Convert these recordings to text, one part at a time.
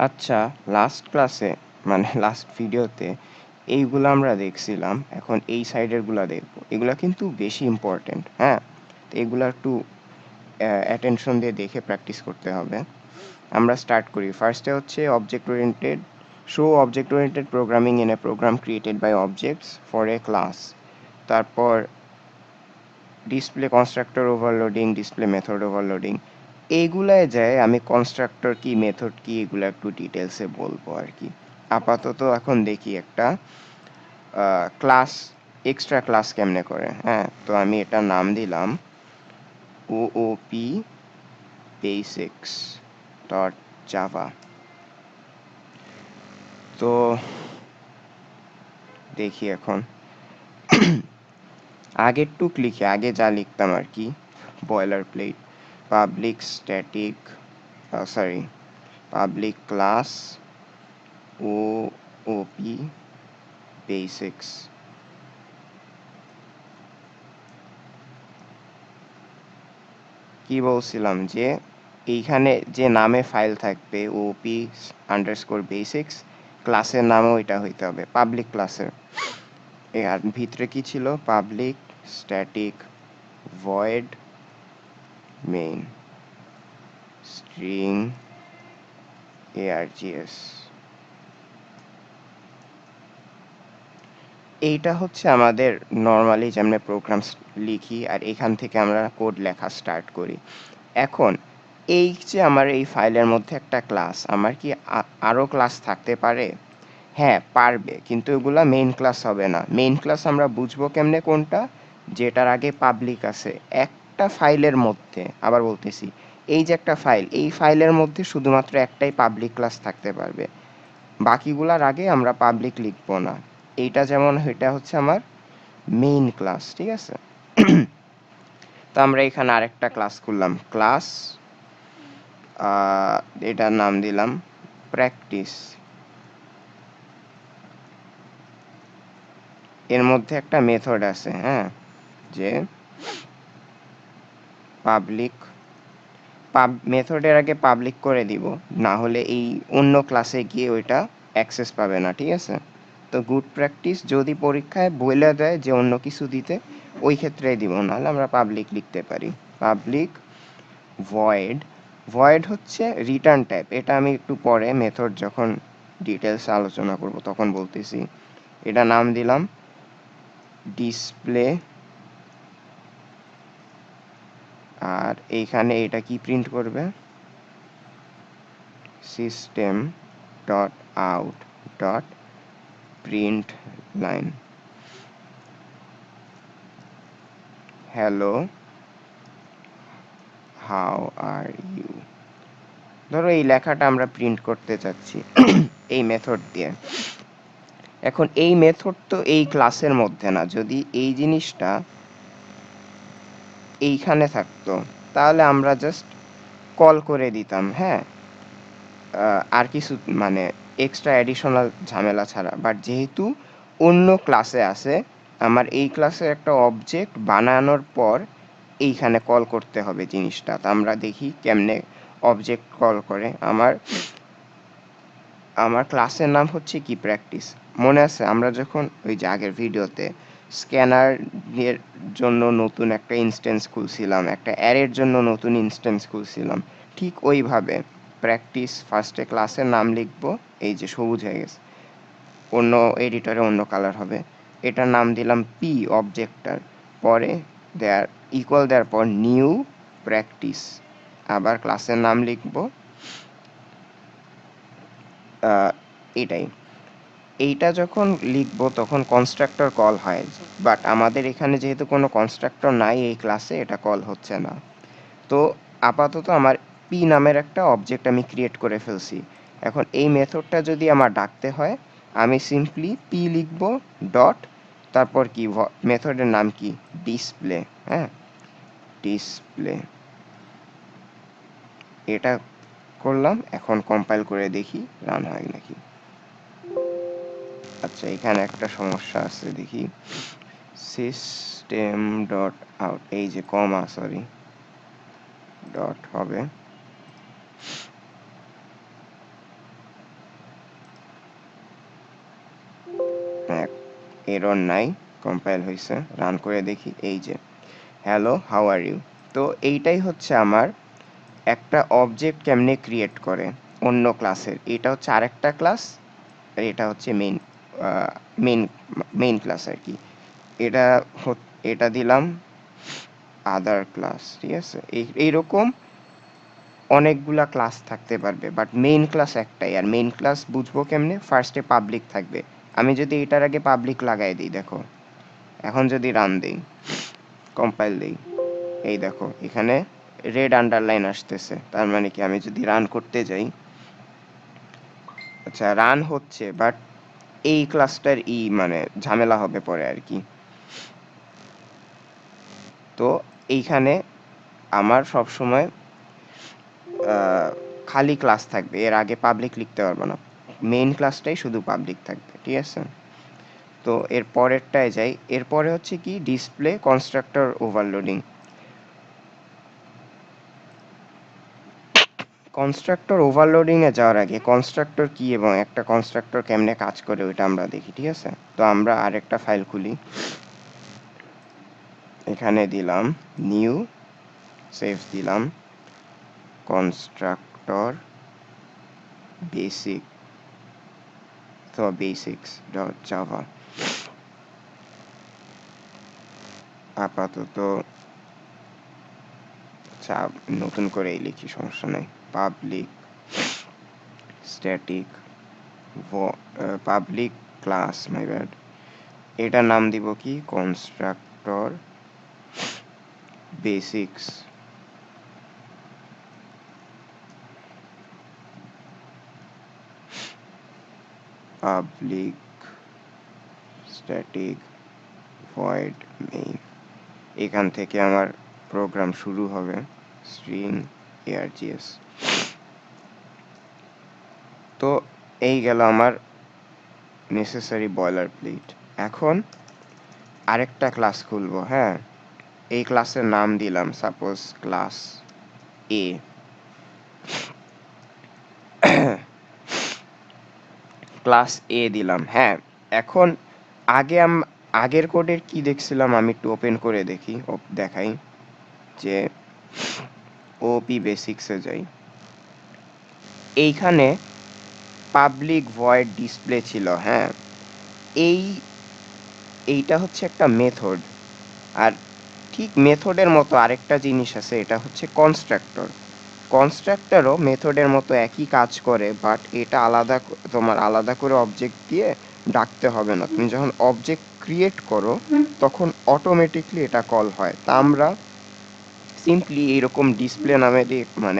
আচ্ছা, লাস্ট ক্লাসে মানে লাস্ট ভিডিওতে এইগুলো আমরা দেখছিলাম। এখন এই সাইডের গুলা দেখবো। এগুলা কিন্তু বেশি ইম্পর্টেন্ট, হ্যাঁ? তো এগুলা একটু অ্যাটেনশন দিয়ে দেখে প্র্যাকটিস করতে হবে। আমরা স্টার্ট করি। ফার্স্টে হচ্ছে object oriented, so object oriented programming in a program created by objects for a class. তারপর display constructor overloading, display method overloading. এইগুলায় যায় আমি কনস্ট্রাক্টর কি, মেথড কি, এগুলো একটু ডিটেলসে বলবো আর কি। আপাতত এখন দেখি একটা ক্লাস, এক্সট্রা ক্লাস কেমনে করে। হ্যাঁ, তো আমি এটার নাম দিলাম ওওপি বেসিক্স ডট জাভা। তো দেখি এখন আগেরটুক লিখে, আগে যা লিখতাম আর কি, boiler plate, public static sorry public class OOP basics. কি বলছিলাম যে এইখানে যে নামে ফাইল থাকবে ওপি আন্ডারস্কোর বেসিক্স, ক্লাসের নামও এটা হইতে হবে পাবলিক ক্লাসের। আর ভিতরে কি ছিল, public static void main string args। এইটা হচ্ছে আমাদের নর্মালি যেমন প্রোগ্রাম লিখি আর এখান থেকে আমরা কোড লেখা স্টার্ট করি। এখন এই যে আমার এই ফাইলের মধ্যে একটা ক্লাস, আমার কি আরও ক্লাস থাকতে পারে? হ্যাঁ পারবে, কিন্তু এগুলা মেইন ক্লাস হবে না। মেইন ক্লাস আমরা বুঝবো কেমনে কোনটা, যেটার আগে পাবলিক আছে। একটা ফাইলের মধ্যে, আবার বলতেছি, এই যে একটা ফাইল, এই ফাইলের মধ্যে শুধুমাত্র একটাই পাবলিক ক্লাস থাকতে পারবে, বাকিগুলার আগে আমরা পাবলিক লিখবো না। এইটা যেমন, এটা হচ্ছে আমার মেইন ক্লাস, ঠিক আছে? তো আমরা এখানে আরেকটা ক্লাস করলাম, ক্লাস এটার নাম দিলাম প্র্যাকটিস। এর মধ্যে একটা মেথড আছে, হ্যাঁ, যে পাবলিক, মেথডের আগে পাবলিক করে দিব, না হলে এই অন্য ক্লাসে গিয়ে ওইটা অ্যাক্সেস পাবে না, ঠিক আছে? তো গুড প্র্যাকটিস যদি পরীক্ষায় বলে দেয় যে অন্য কিছু দিতে, ওই ক্ষেত্রেই দিব, নাহলে আমরা পাবলিক লিখতে পারি। পাবলিক ভয়েড, ভয়েড হচ্ছে রিটার্ন টাইপ। এটা আমি একটু পরে মেথড যখন ডিটেলস আলোচনা করব তখন বলতেছি। এটা নাম দিলাম ডিসপ্লে, আর এইখানে এটা কি প্রিন্ট করবে, system dot out dot print line hello how are you. ধরো এই লেখাটা আমরা প্রিন্ট করতে চাচ্ছি এই মেথড দিয়ে। এখন এই মেথড তো এই ক্লাসের মধ্যে না, যদি এই জিনিসটা এইখানে থাকতো তাহলে আমরা জাস্ট কল করে দিতাম, হ্যাঁ, আর কিছু মানে এক্সট্রা অ্যাডিশনাল ঝামেলা ছাড়া। বাট যেহেতু অন্য ক্লাসে আছে, আমার এই ক্লাসে একটা অবজেক্ট বানানোর পর এইখানে কল করতে হবে জিনিসটা। তো আমরা দেখি কেমনে অবজেক্ট কল করে। আমার আমার ক্লাসের নাম হচ্ছে কি, প্র্যাকটিস। মনে আছে আমরা যখন ওই যে আগের ভিডিওতে স্ক্যানার এর জন্য নতুন একটা ইনস্ট্যান্স খুলছিলাম, একটা অ্যারের জন্য নতুন ইনস্ট্যান্স খুলছিলাম, ঠিক ওইভাবে প্র্যাকটিস ফার্স্টে ক্লাসের নাম লিখবো, এই যে সবুজ হয়ে গেছে, অন্য এডিটরে অন্য কালার হবে। এটার নাম দিলাম পি অবজেক্টটার, পরে দেয়ার ইকুয়াল দেওয়ার পর নিউ প্র্যাকটিস, আবার ক্লাসের নাম লিখবো এটাই। এইটা যখন লিখবো তখন কনস্ট্রাক্টর কল হয়, বাট আমাদের এখানে যেহেতু কোনো কনস্ট্রাক্টর নাই এই ক্লাসে, এটা কল হচ্ছে না। তো আপাতত আমার পি নামের একটা অবজেক্ট আমি ক্রিয়েট করে ফেলছি। এখন এই মেথডটা যদি আমার ডাকতে হয়, আমি সিম্পলি পি লিখবো ডট, তারপর কি মেথডের নাম কি, ডিসপ্লে, হ্যাঁ, ডিসপ্লে। এটা করলাম, এখন কম্পাইল করে দেখি রান হয় নাকি। আচ্ছা, এখানে একটা সমস্যা আছে, দেখি সিস্টেম ডট আউট, এই যে কমা সরি ডট হবে, এরর নাই, কম্পাইল হয়েছে, রান করে দেখি। এই যে হ্যালো হাউ আর ইউ। তো এইটাই হচ্ছে আমার একটা অবজেক্ট কেমনে ক্রিয়েট করে অন্য ক্লাসের। এটা হচ্ছে আরেকটা ক্লাস, আর এটা হচ্ছে মেইন মেইন ক্লাস আর কি। এটা এটা দিলাম আদার ক্লাস, ঠিক আছে। এইরকম অনেকগুলা ক্লাস থাকতে পারবে, বাট মেইন ক্লাস একটাই। আর মেইন ক্লাস বুঝবো কেমনে? ফার্স্টে পাবলিক থাকবে। আমি যদি এটার আগে পাবলিক লাগাই দিই, দেখো এখন যদি রান দেই, কম্পাইল দেই, এই দেখো এখানে রেড আন্ডারলাইন আসতেছে। তার মানে কি আমি যদি রান করতে যাই, আচ্ছা রান হচ্ছে, বাট এই ক্লাসটার মানে ঝামেলা হবে পরে আর কি। তো এইখানে আমার সব সময় খালি ক্লাস থাকবে, এর আগে পাবলিক লিখতে পারবো না। মেইন ক্লাসটাই শুধু পাবলিক থাকবে, ঠিক আছে। তো এর পরেরটায় যাই। এরপরে হচ্ছে কি display constructor overloading. Constructor overloading এ যাওয়ার আগে কনস্ট্রাক্টর কি এবং একটা কনস্ট্রাক্টর কেমনে কাজ করে ওইটা আমরা দেখি, ঠিক আছে। তো আমরা আরেকটা ফাইল খুলি, এখানে দিলাম নিউ, সেভ দিলাম, কনস্ট্রাক্টর বেসিক, তো বেসিক্স ডট জাভা। আপাতত নতুন করেই লিখি, সমস্যা নেই। Public static public class, my bad, এটার নাম দিব কি constructor basics. Public static void main. এখান থেকে আমার প্রোগ্রাম শুরু হবে, স্ট্রিং args। তো এই গেল আমার নেসেসারি বয়লার প্লেট। এখন আরেকটা ক্লাস খুলবো, হ্যাঁ। এই ক্লাসের নাম দিলাম সাপোজ ক্লাস এ। ক্লাস এ দিলাম, হ্যাঁ। এখন আগের কোডের কি দেখছিলাম আমি একটু ওপেন করে দেখি, দেখাই যে ওপি বেসিক্সে যাই। এইখানে পাবলিক ভয়েড ডিসপ্লে ছিল, হ্যাঁ। এইটা হচ্ছে একটা মেথড। আর ঠিক মেথডের মতো আরেকটা জিনিস আছে, এটা হচ্ছে কনস্ট্রাক্টর। কনস্ট্রাক্টরও মেথডের মতো একই কাজ করে, বাট এটা তোমার আলাদা করে অবজেক্ট দিয়ে ডাকতে হবে না। তুমি যখন অবজেক্ট ক্রিয়েট করো তখন অটোমেটিকলি এটা কল হয়। তা আমরা সিম্পলি এইরকম ডিসপ্লে নামে মানে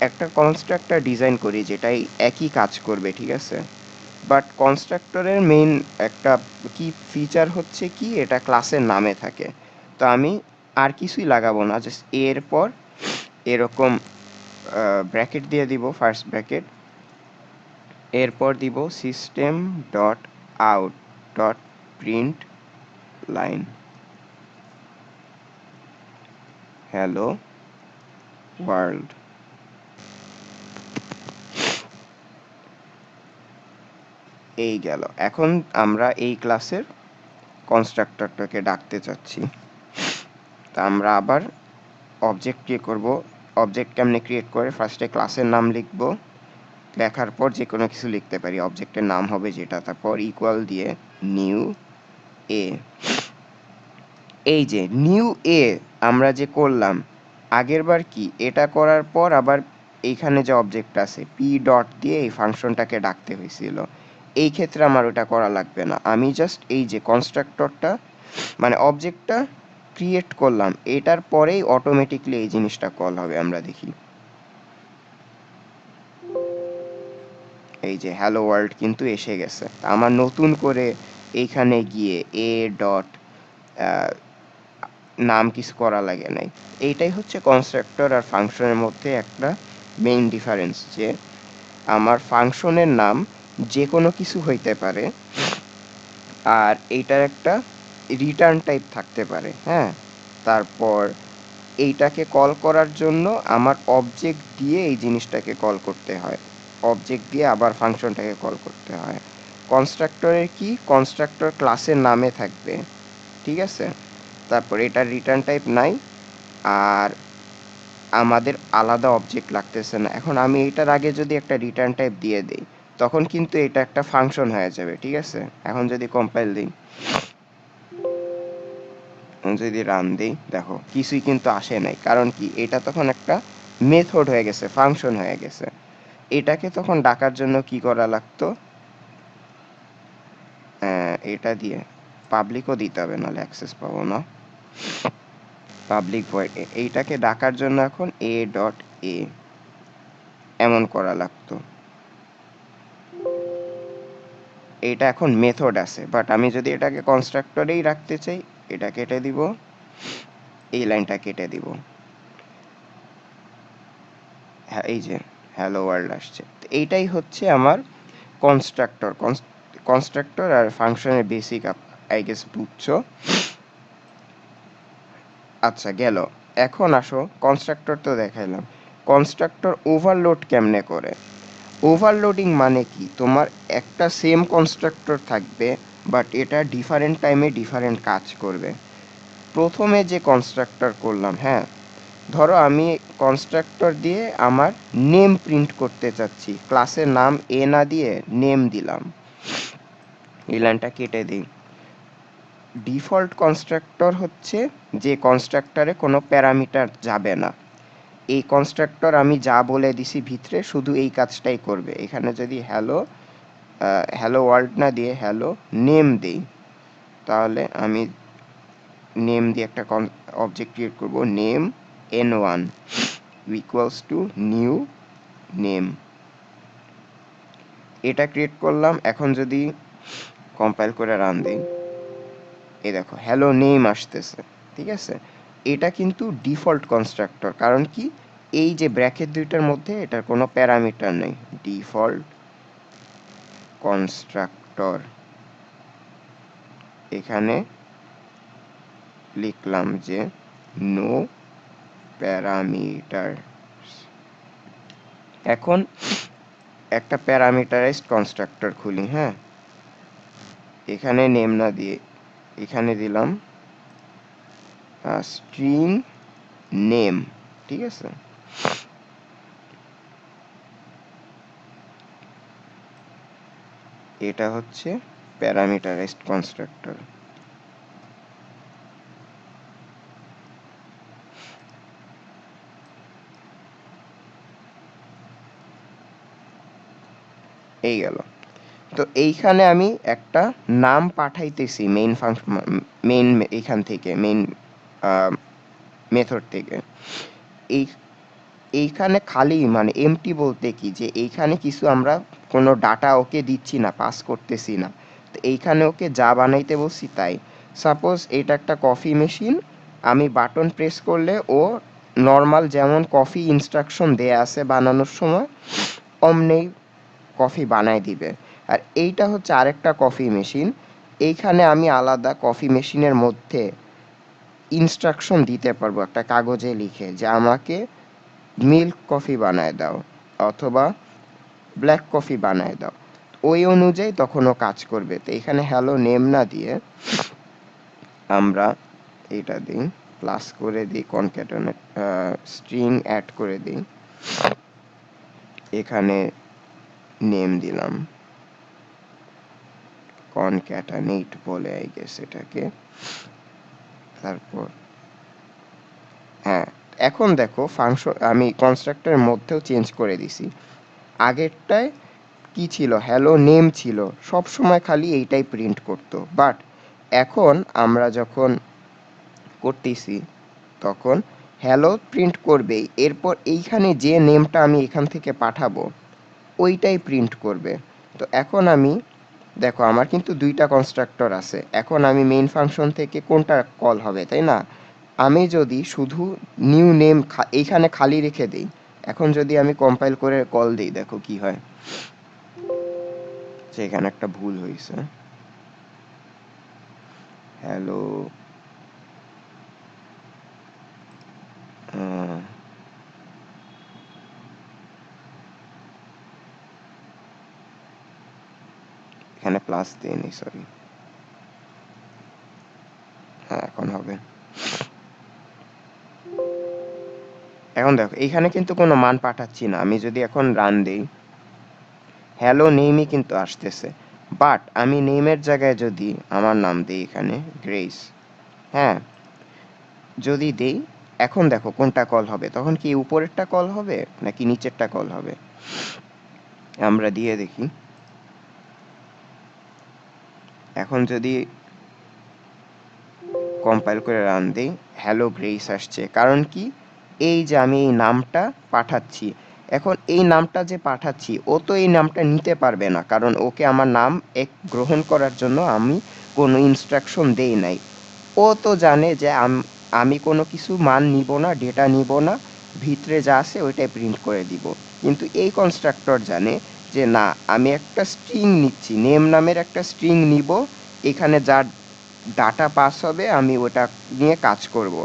একটা কনস্ট্রাক্টর ডিজাইন করি যেটাই একই কাজ করবে, ঠিক আছে। বাট কনস্ট্রাক্টরের মেইন একটা কি ফিচার হচ্ছে কি, এটা ক্লাসের নামে থাকে। তো আমি আর কিছুই লাগাবো না, জাস্ট এর পর এরকম ব্র্যাকেট দিয়ে দিব, ফার্স্ট ব্র্যাকেট, এরপর দিব system dot out dot print line hello world. এই গেল। এখন আমরা এই ক্লাসের কনস্ট্রাক্টরটাকে ডাকতে চাচ্ছি। তা আমরা আবার অবজেক্ট ক্রিয়েট করব। অবজেক্ট কেমনে ক্রিয়েট করে, ফার্স্টে ক্লাসের নাম লিখব, লেখার পর যে কোনো কিছু লিখতে পারি, অবজেক্টের নাম হবে যেটা, তারপর ইকুয়াল দিয়ে নিউ এ। এই যে নিউ এ আমরা যে করলাম আগেরবার, কি এটা করার পর আবার এইখানে যে অবজেক্ট আছে পি ডট দিয়ে এই ফাংশনটাকে ডাকতে হয়েছিল। এই ক্ষেত্রে আমার ওটা করা লাগবে না, আমি জাস্ট এই যে কনস্ট্রাক্টরটা মানে অবজেক্টটা ক্রিয়েট করলাম, এটার পরেই অটোমেটিকলি এই জিনিসটা কল হবে। আমরা দেখি, এই যে হ্যালো ওয়ার্ল্ড কিন্তু এসে গেছে। আমার নতুন করে এইখানে গিয়ে এ ডট নাম কিছু করা লাগে নাই। এইটাই হচ্ছে কনস্ট্রাক্টর আর ফাংশনের মধ্যে একটা মেইন ডিফারেন্স, যে আমার ফাংশনের নাম যে কোনো কিছু হইতে পারে, আর এইটার একটা রিটার্ন টাইপ থাকতে পারে, হ্যাঁ। তারপর এইটাকে কল করার জন্য আমার অবজেক্ট দিয়ে এই জিনিসটাকে কল করতে হয়, অবজেক্ট দিয়ে আবার ফাংশনটাকে কল করতে হয়। কনস্ট্রাক্টরের কি, কনস্ট্রাক্টর ক্লাসের নামে থাকবে, ঠিক আছে। তারপর এটার রিটার্ন টাইপ নাই, আর আমাদের আলাদা অবজেক্ট লাগতেছে না। এখন আমি এটার আগে যদি একটা রিটার্ন টাইপ দিয়ে দিই, তখন কিন্তু এটা একটা ফাংশন হয়ে যাবে, ঠিক আছে। এখন যদি কম্পাইল দিই, যদি রান দিই, দেখো কিছুই কিন্তু আসে নাই। কারণ কি, এটা তখন একটা মেথড হয়ে গেছে, ফাংশন হয়ে গেছে। এটাকে তখন ডাকার জন্য কি করা লাগতো, এটা দিয়ে পাবলিকও দিতে হবে, নাহলে অ্যাক্সেস পাবো না। পাবলিক ভয়েড, এইটাকে ডাকার জন্য এখন এ ডট এ এমন করা লাগতো। এটা এখন মেথড আছে, বাট আমি যদি এটাকে কনস্ট্রাক্টরেই রাখতে চাই, এটা কেটে দিব, এই লাইনটা কেটে দিব। হ্যাঁ, এই যে হ্যালো ওয়ার্ল্ড আসছে। এইটাই হচ্ছে আমার কনস্ট্রাক্টর। কনস্ট্রাক্টর আর ফাংশনের বেসিক আই গেস বুঝছো। আচ্ছা গেল। এখন আসো, কনস্ট্রাক্টর তো দেখাইলাম, কনস্ট্রাক্টর ওভারলোড কেমনে করে। ওভারলোডিং মানে কি, তোমার একটা সেম কনস্ট্রাক্টর থাকবে, বাট এটা ডিফারেন্ট টাইমে ডিফারেন্ট কাজ করবে। প্রথমে যে কনস্ট্রাক্টর করলাম, হ্যাঁ, ধরো আমি কনস্ট্রাক্টর দিয়ে আমার নেম প্রিন্ট করতে চাচ্ছি, ক্লাসের নাম এ না দিয়ে নেম দিলাম, এই লাইনটা কেটে দিই। ডিফল্ট কনস্ট্রাক্টর হচ্ছে যে কনস্ট্রাক্টরে কোনো প্যারামিটার যাবে না। এই কনস্ট্রাক্টর আমি যা বলে দিছি ভিতরে শুধু এই কাজটাই করবে। এখানে যদি হ্যালো হ্যালো ওয়ার্ল্ড না দিয়ে হ্যালো নেম দিই, তাহলে আমি নেম দিয়ে একটা অবজেক্ট ক্রিয়েট করব, name n1 equals to new name. এটা ক্রিয়েট করলাম। এখন যদি কম্পাইল করে রান দিই, এই দেখো হ্যালো নেম আসতেছে, ঠিক আছে। এটা কিন্তু ডিফল্ট কনস্ট্রাক্টর, কারণ কি, এই যে ব্র্যাকেট দুইটার মধ্যে এটার কোনো প্যারামিটার নেই। ডিফল্ট কনস্ট্রাক্টর, এখানে লিখলাম যে নো প্যারামিটার। এখন একটা প্যারামিটারাইজড কনস্ট্রাক্টর খুলি, হ্যাঁ, এখানে নেম না দিয়ে এখানে দিলাম স্ট্রিং নেম, ঠিক আছে। এটা হচ্ছে প্যারামিটারাইজড কনস্ট্রাক্টর। এই গেল। তো এইখানে আমি একটা নাম পাঠাইতেছি মেইন ফাংশন, মেইন এইখান থেকে মেইন মেথড থেকে। এই এইখানে খালি মানে এমটি বলতে কি, যে এইখানে কিছু আমরা কোনো ডাটা ওকে দিচ্ছি না, পাস করতেছি না। তো এইখানে ওকে যা বানাইতে বলছি তাই। সাপোজ এটা একটা কফি মেশিন, আমি বাটন প্রেস করলে ও নর্মাল যেমন কফি ইনস্ট্রাকশন দেয়া আছে বানানোর সময় অমনেই কফি বানায় দিবে। আর এইটা হচ্ছে আরেকটা কফি মেশিন, এইখানে আমি আলাদা কফি মেশিনের মধ্যে ইনস্ট্রাকশন দিতে পারবো একটা কাগজে লিখে, যে আমাকে মিল্ক কফি বানায় দাও অথবা ব্ল্যাক কফি বানায় দাও। ওই অনুযায়ী তখন ও কাজ করবে। তো এখানে হ্যালো নেম না দিয়ে আমরা এটা দিই, প্লাস করে দিই, কনক্যাটেনেট স্ট্রিং অ্যাড করে দিই, এখানে নেম দিলাম, কনক্যাটানেট বলে আই গেস এটাকে। তারপর হ্যাঁ, এখন দেখো ফাংশন আমি কনস্ট্রাক্টরের মধ্যেও চেঞ্জ করে দিছি। আগেরটায় কি ছিল, হ্যালো নেম ছিল, সব সময় খালি এইটাই প্রিন্ট করতো। বাট এখন আমরা যখন করতেছি তখন হ্যালো প্রিন্ট করবেই, এরপর এইখানে যে নেমটা আমি এখান থেকে পাঠাবো ওইটাই প্রিন্ট করবে। তো এখন আমি দেখো আমার কিন্তু দুইটা কনস্ট্রাক্টর আছে, এখন আমি মেইন ফাংশন থেকে কোনটা কল হবে, তাই না। আমি যদি শুধু নিউ নেম এইখানে খালি রেখে দিই, এখন যদি আমি কম্পাইল করে কল দিই, দেখো কি হয়, যে এখানে একটা ভুল হয়েছে। হ্যালো এখানে প্লাস দেইনি, সরি। হ্যাঁ, এখন হবে। এখন দেখো এখানে কিন্তু কোনো মান পাঠাচ্ছি না। আমি যদি এখন রান দেই, হ্যালো নেমই কিন্তু আসতেছে। বাট আমি নেমের জায়গায় যদি আমার নাম দিই এখানে গ্রেস, হ্যাঁ, যদি দেই, এখন দেখো কোনটা কল হবে। তখন কি উপরেরটা কল হবে নাকি নিচেরটা কল হবে? আমরা দিয়ে দেখি। এখন যদি কম্পাইল করে রান দেই, হ্যালো গ্রেস আসছে। কারণ কি, এই যে আমি এই নামটা পাঠাচ্ছি, এখন এই নামটা যে পাঠাচ্ছি ও তো এই নামটা নিতে পারবে না, কারণ ওকে আমার নাম এক গ্রহণ করার জন্য আমি কোনো ইনস্ট্রাকশন দেই নাই। ও তো জানে যে আমি কোনো কিছু মান নিব না, ডেটা নিব না, ভিতরে যা আছে ওইটাই প্রিন্ট করে দিব। কিন্তু এই কনস্ট্রাক্টর জানে যে না, আমি একটা স্ট্রিং নিচ্ছি, নেম নামের একটা স্ট্রিং নিব, এখানে যা ডাটা পাস হবে আমি ওটা নিয়ে কাজ করব।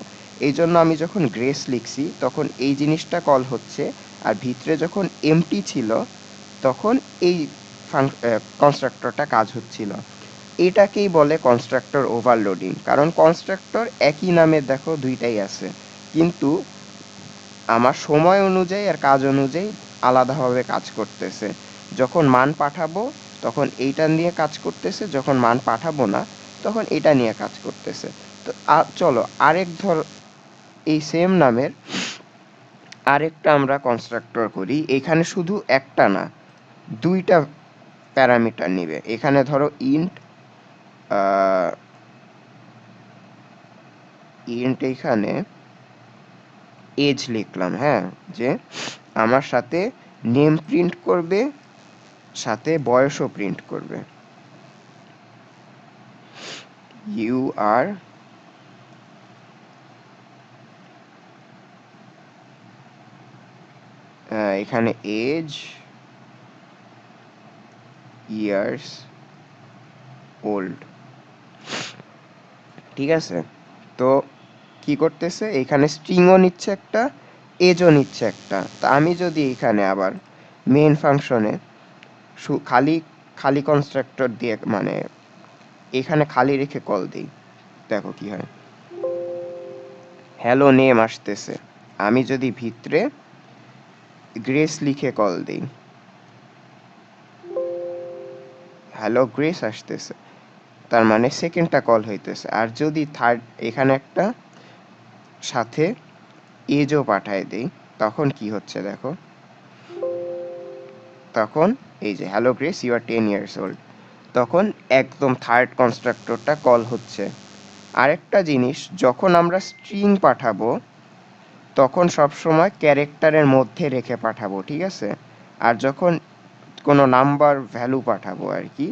এই জন্য আমি যখন গ্রেস লিখছি তখন এই জিনিসটা কল হচ্ছে, আর ভিতরে যখন এমটি ছিল তখন এই কনস্ট্রাক্টরটা কাজ হচ্ছিল। এটাকেই বলে কনস্ট্রাক্টর ওভারলোডিং। কারণ কনস্ট্রাক্টর একই নামের দেখো দুইটাই আছে, কিন্তু আমার সময় অনুযায়ী আর কাজ অনুযায়ী আলাদাভাবে কাজ করতেছে। যখন মান পাঠাবো তখন এইটা নিয়ে কাজ করতেছে, যখন মান পাঠাবো না তখন এটা নিয়ে কাজ করতেছে। তো চলো এই সেম নামের আরেকটা আমরা কনস্ট্রাক্টর করি। এখানে শুধু একটা না, দুইটা প্যারামিটার নিবে। এখানে ধরো ইন্ট এখানে এজ লিখলাম, হ্যাঁ, যে আমার সাথে নেম প্রিন্ট করবে, সাথে বয়সও প্রিন্ট করবে। ইউ আর এখানে এজ, ইয়ার্স, ওল্ড, ঠিক আছে। তো কি করতেছে, এখানে স্ট্রিংও নিচ্ছে একটা, এজও নিচ্ছে একটা। তা আমি যদি এখানে আবার মেইন ফাংশনে খালি খালি কনস্ট্রাক্টর দিয়ে, মানে এখানে খালি রেখে কল দিই, দেখো কি হয়। হ্যালো নেম আসতেছে। আমি যদি ভিতরে গ্রেস লিখে কল দিই, হ্যালো গ্রেস আসতেছে, তার মানে সেকেন্ডটা কল হইতেছে। আর যদি থার্ড এখানে একটা সাথে এজও পাঠায় দেই, তখন কি হচ্ছে দেখো, তখন এই যে hello Grace you are 10 years old, তখন একদম থার্ড কনস্ট্রাক্টরটা কল হচ্ছে। আরেকটা জিনিস, যখন আমরা স্ট্রিং পাঠাবো তখন সবসময় ক্যারেক্টারের মধ্যে রেখে পাঠাবো, ঠিক আছে। আর যখন কোনো নাম্বার ভ্যালু পাঠাবো আর কি,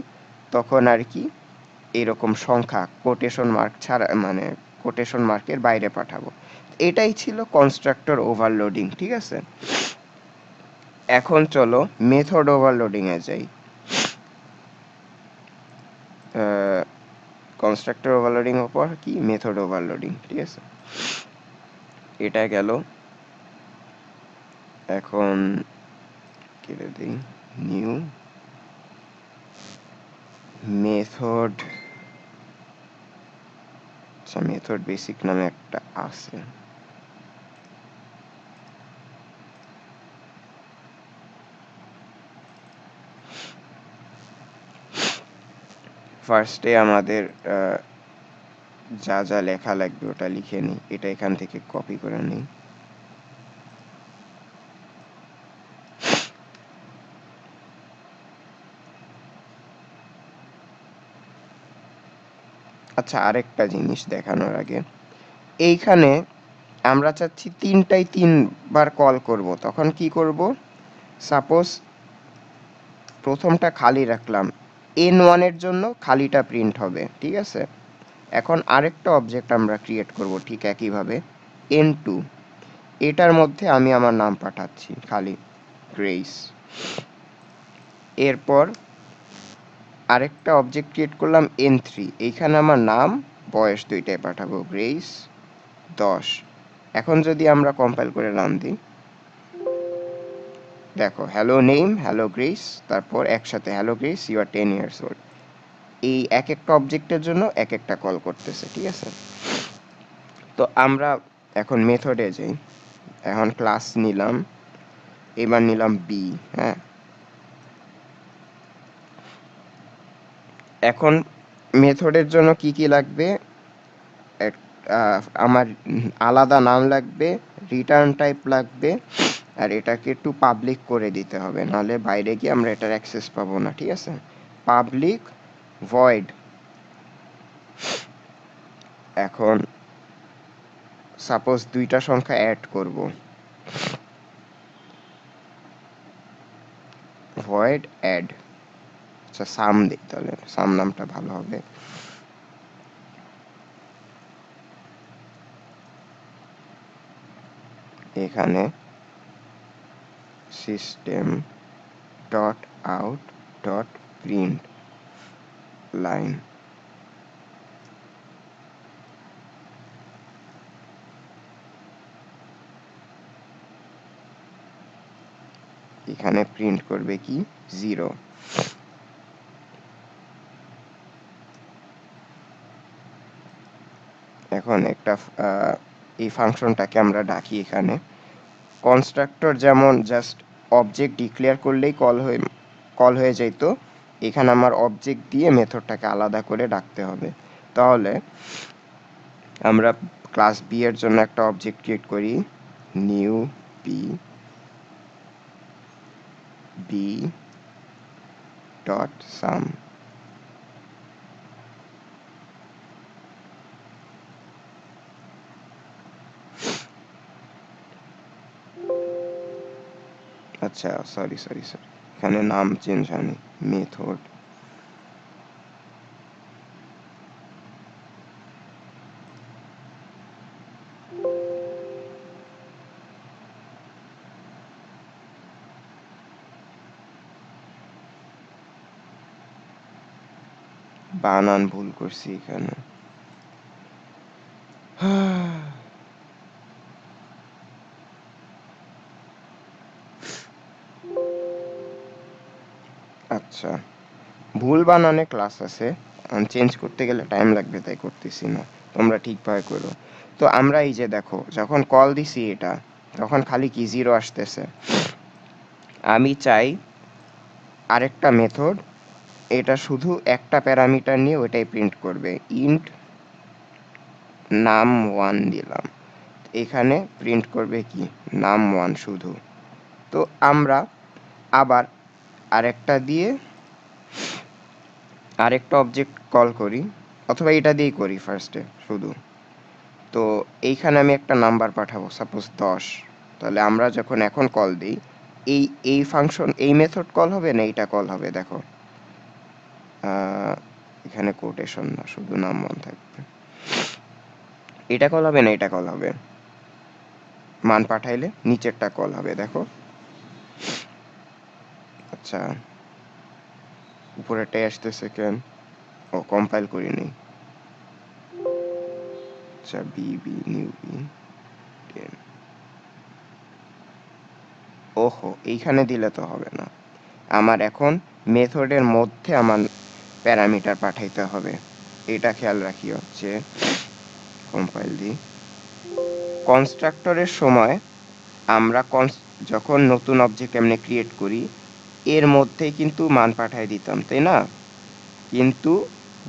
তখন আর কি এরকম সংখ্যা কোটেশন মার্ক ছাড়া, মানে কোটেশন মার্কের বাইরে পাঠাবো। এটাই ছিল কনস্ট্রাক্টর ওভারলোডিং, ঠিক আছে। এখন চলো মেথড ওভারলোডিং এ যাই। কনস্ট্রাক্টর ওভারলোডিং এর পর কি মেথড ওভারলোডিং, ঠিক আছে। এটা গেল। এখন কেটে দিই, নিউ মেথড, আচ্ছা মেথড বেসিক নামে একটা আছে। ফার্স্টে আমাদের যা যা লেখা লাগবে ওটা লিখে নিই। এটা এখান থেকে কপি করে নিই। আচ্ছা, আরেকটা জিনিস দেখানোর আগে, এইখানে আমরা চাচ্ছি তিনটাই তিনবার কল করব। তখন কি করব, সাপোজ প্রথমটা খালি রাখলাম, n1 এর জন্য খালিটা প্রিন্ট হবে, ঠিক আছে। এখন আরেকটা অবজেক্ট আমরা ক্রিয়েট করব ঠিক একইভাবে, n2, এটার মধ্যে আমি আমার নাম পাঠাচ্ছি খালি গ্রেস। এরপর আরেকটা অবজেক্ট ক্রিয়েট করলাম n3, এইখানে আমার নাম বয়স দুইটাই পাঠাবো, গ্রেস 10। এখন যদি আমরা কম্পাইল করে রান দিই, দেখো হ্যালো নেম, হ্যালো গ্রেস, তারপর একসাথে hello Grace you are 10 years old। এই এক একটা অবজেক্টের জন্য এক একটা কল করতেছে, ঠিক আছে? তো আমরা এখন মেথডে যাই। এখন ক্লাস নিলাম, এবার নিলাম বি। হ্যাঁ, এখন মেথডের জন্য কি কি লাগবে? আমার আলাদা নাম লাগবে, রিটার্ন টাইপ লাগবে, আর এটাকে একটু পাবলিক করে দিতে হবে, নাহলে বাইরে গিয়ে আমরা এটার অ্যাক্সেস পাবো না, ঠিক আছে? Public void. এখন সাপোজ দুইটা সংখ্যা অ্যাড করব, ভয়েড অ্যাড। আচ্ছা, সাম দিই, তাহলে সাম নামটা ভালো হবে। এখানে system dot out dot print line, এখানে প্রিন্ট করবে কি? 0। এখন একটা এই ফাংশনটাকে আমরা ডাকি এখানে। কনস্ট্রাক্টর যেমন জাস্ট অবজেক্ট ডিক্লেয়ার করলেই কল হয়ে যেত, এখানে আমার অবজেক্ট দিয়ে মেথডটাকে আলাদা করে ডাকতে হবে। তাহলে আমরা ক্লাস বি এর জন্য একটা অবজেক্ট ক্রিয়েট করি, নিউ বি ডট সাম। আচ্ছা, সরি, এখানে নাম চেঞ্জ হয়নি, মেথড। বানান ভুল করছি এখানে। আচ্ছা, ভুল বানানে ক্লাস আছে, চেঞ্জ করতে গেলে টাইম লাগবে, তাই করতেছি না। তোমরা ঠিকভাবে করো। তো আমরা এই যে দেখো, যখন কল দিছি এটা, তখন খালি কি 0 আসতেছে। আমি চাই আরেকটা মেথড, এটা শুধু একটা প্যারামিটার নিয়ে ওইটাই প্রিন্ট করবে। ইন্ট নাম1 দিলাম, এখানে প্রিন্ট করবে কি? নাম1 শুধু। তো আমরা আবার আরেকটা দিয়ে আরেকটা অবজেক্ট কল করি, অথবা এটা দিয়েই করি ফার্স্টে শুধু। তো এইখানে আমি একটা নাম্বার পাঠাবো, সাপোজ 10। তাহলে আমরা যখন এখন কল দিই, এই এই ফাংশন, এই মেথড কল হবে না এইটা কল হবে, দেখো। এখানে কোটেশন না, শুধু নাম1 থাকবে। এটা কল হবে না এটা কল হবে, মান পাঠাইলে নিচেরটা কল হবে, দেখো। আচ্ছা, উপরেরটাই আসতেছে কেন? ও, কম্পাইল করিনি। আচ্ছা, বিবি নিউ বি 10। ওহো, এইখানে দিলে তো হবে না, আমার এখন মেথডের মধ্যে আমার প্যারামিটার পাঠাইতে হবে। এটা খেয়াল রাখিও যে, কম্পাইল দিই। কনস্ট্রাক্টরের সময় আমরা যখন নতুন অবজেক্ট এমনি ক্রিয়েট করি, এর মধ্যেই কিন্তু মান পাঠাই দিতাম, তাই না? কিন্তু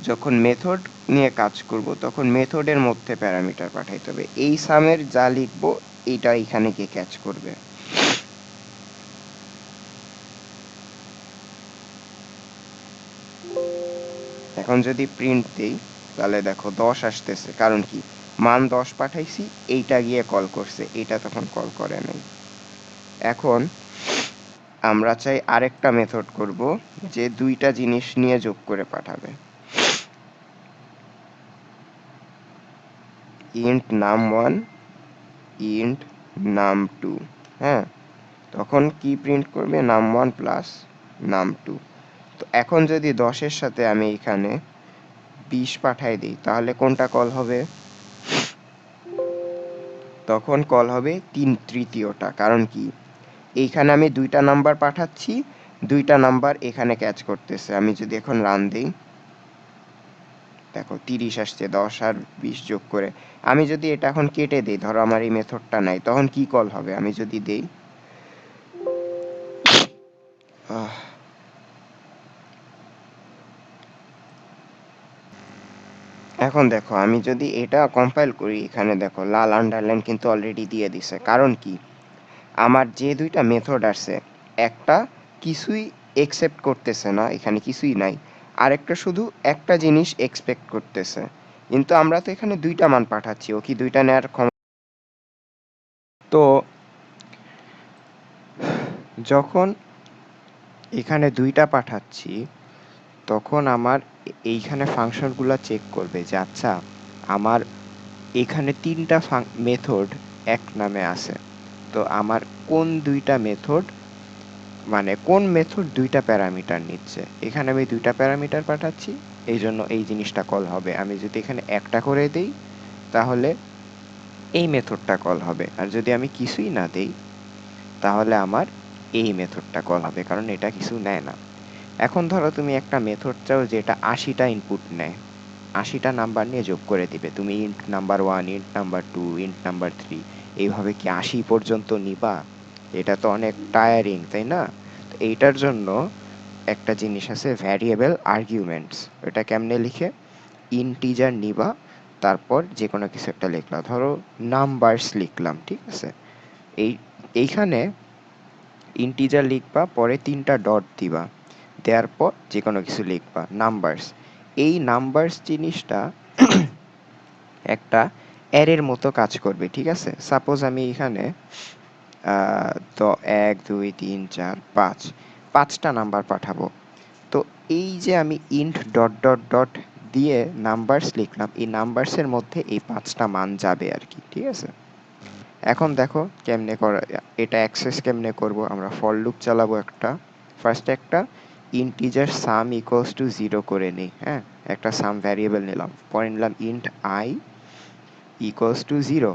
যখন মেথড নিয়ে কাজ করব, তখন মেথডের মধ্যে প্যারামিটার পাঠাইতে হবে। এই সামের যা লিখবো এইটা এখানে গিয়ে ক্যাচ করবে। এখন যদি প্রিন্ট দেই, তাহলে দেখো 10 আসতেছে, কারণ কি? মান 10 পাঠাইছি, এইটা গিয়ে কল করছে, এইটা তখন কল করে নাই। এখন আমরা চাই আরেকটা মেথড করব, যে দুইটা জিনিস নিয়ে যোগ করে পাঠাবে। ইন্ট নাম1, ইন্ট নাম2। হ্যাঁ, তখন কি প্রিন্ট করবে? নাম1 প্লাস নাম2। তো এখন যদি 10-এর সাথে আমি এখানে 20 পাঠাই দিই, তাহলে কোনটা কল হবে? তখন কল হবে 3/3টা। কারণ কি? এইখানে আমি দুইটা নাম্বার পাঠাচ্ছি, দুইটা নাম্বার এখানে ক্যাচ করতেছে। আমি যদি এখন রান দিই, দেখো 30 আসছে, 10 আর 20 যোগ করে। আমি যদি এটা এখন কেটে দেই, ধরো আমার এই মেথডটা নাই, তখন কি কল হবে? আমি যদি দেই এখন দেখো আমি যদি এটা কম্পাইল করি, এখানে দেখো লাল আন্ডারলাইন কিন্তু অলরেডি দিয়ে দিছে। কারণ কি? আমার যে দুইটা মেথড আছে, একটা কিছুই একসেপ্ট করতেছে না, এখানে কিছুই নাই, আরেকটা শুধু একটা জিনিস এক্সপেক্ট করতেছে। কিন্তু আমরা তো এখানে দুইটা মান পাঠাচ্ছি, ও কি দুইটা নেওয়ার তো যখন এখানে দুইটা পাঠাচ্ছি, তখন আমার এইখানে ফাংশনগুলো চেক করবে যে আচ্ছা আমার এখানে তিনটা মেথড এক নামে আছে, তো আমার কোন দুইটা মেথড, মানে কোন মেথড দুইটা প্যারামিটার নিচ্ছে। এখানে আমি দুইটা প্যারামিটার পাঠাচ্ছি, এই জন্য এই জিনিসটা কল হবে। আমি যদি এখানে একটা করে দেই, তাহলে এই মেথডটা কল হবে। আর যদি আমি কিছুই না দেই, তাহলে আমার এই মেথডটা কল হবে, কারণ এটা কিছু নেয় না। এখন ধরো তুমি একটা মেথড চাও যেটা 80টা ইনপুট নেয়, 80টা নাম্বার নিয়ে যোগ করে দিবে। তুমি int number 1, int number 2, int number 3, এইভাবে কি 80 পর্যন্ত নিবা? এটা তো অনেক টায়ারিং, তাই না? তো এইটার জন্য একটা জিনিস আছে, ভ্যারিয়েবল আর্গুমেন্টস। এটা কেমনে লিখে? ইন্টিজার নিবা, তারপর যে কোনো কিছু একটা লিখলা, ধরো নাম্বারস লিখলাম, ঠিক আছে? এইখানে ইন্টিজার লিখবা, পরে 3টা ডট দিবা, দেওয়ার পর যে কোনো কিছু লিখবা, নাম্বারস। এই নাম্বারস জিনিসটা একটা অ্যারের মতো কাজ করবে, ঠিক আছে? সাপোজ আমি এখানে তো 1 2 3 4 5 5টা নাম্বার পাঠাবো। তো এই যে আমি ইন্ট ডট ডট ডট দিয়ে নাম্বারস লিখলাম, এই নাম্বারসের মধ্যে এই 5টা মান যাবে আর কি, ঠিক আছে? এখন দেখো কেমনে করা, এটা অ্যাক্সেস কেমনে করব? আমরা ফর লুপ চালাবো একটা। ফার্স্ট একটা ইন্টিজার সাম ইকুয়ালস টু 0 করে নিই, হ্যাঁ? একটা সাম ভ্যারিয়েবল নিলাম, পরে নিলাম int I equals to 0,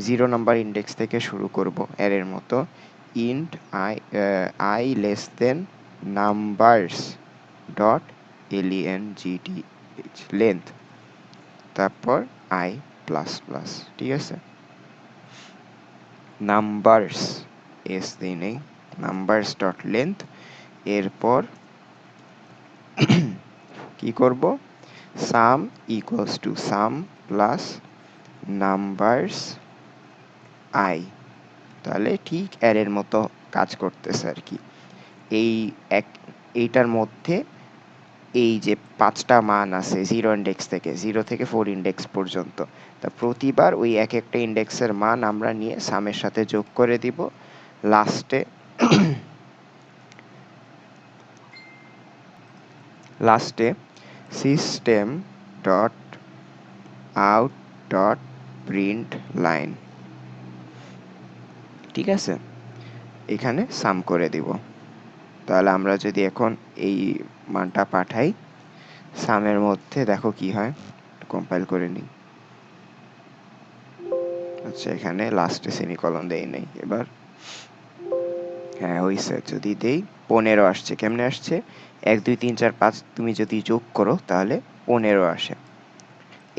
0 number index থেকে শুরু করব অ্যারের মতো। Int I less than numbers dot length, length, তারপর আই প্লাস প্লাস, ঠিক আছে? নাম্বারস এস দিই নেই, নাম্বারস ডট লেন্থ। এরপর কি করব? Sum equals to sum plus numbers I. তাহলে ঠিক অ্যারের মতো কাজ করতেছে আর কি। এই এক এইটার মধ্যে এই যে 5টা মান আছে 0 ইন্ডেক্স থেকে, 0 থেকে 4 ইন্ডেক্স পর্যন্ত, তা প্রতিবার ওই এক একটা ইন্ডেক্সের মান আমরা নিয়ে সামের সাথে যোগ করে দিব। লাস্টে system dot out dot print line, ঠিক আছে? এখানে সাম করে দিব। তাহলে আমরা যদি এখন এই মানটা পাঠাই সামের মধ্যে, দেখো কি হয়। কম্পাইল করে নিই। আচ্ছা, এখানে লাস্টে সেমিকলন দেই নাই। এবার হ্যাঁ হইছে, যদি দেই 15 আসছে। কেমনে আসছে? 1 2 3 4 5 তুমি যদি যোগ করো তাহলে 15 আসে।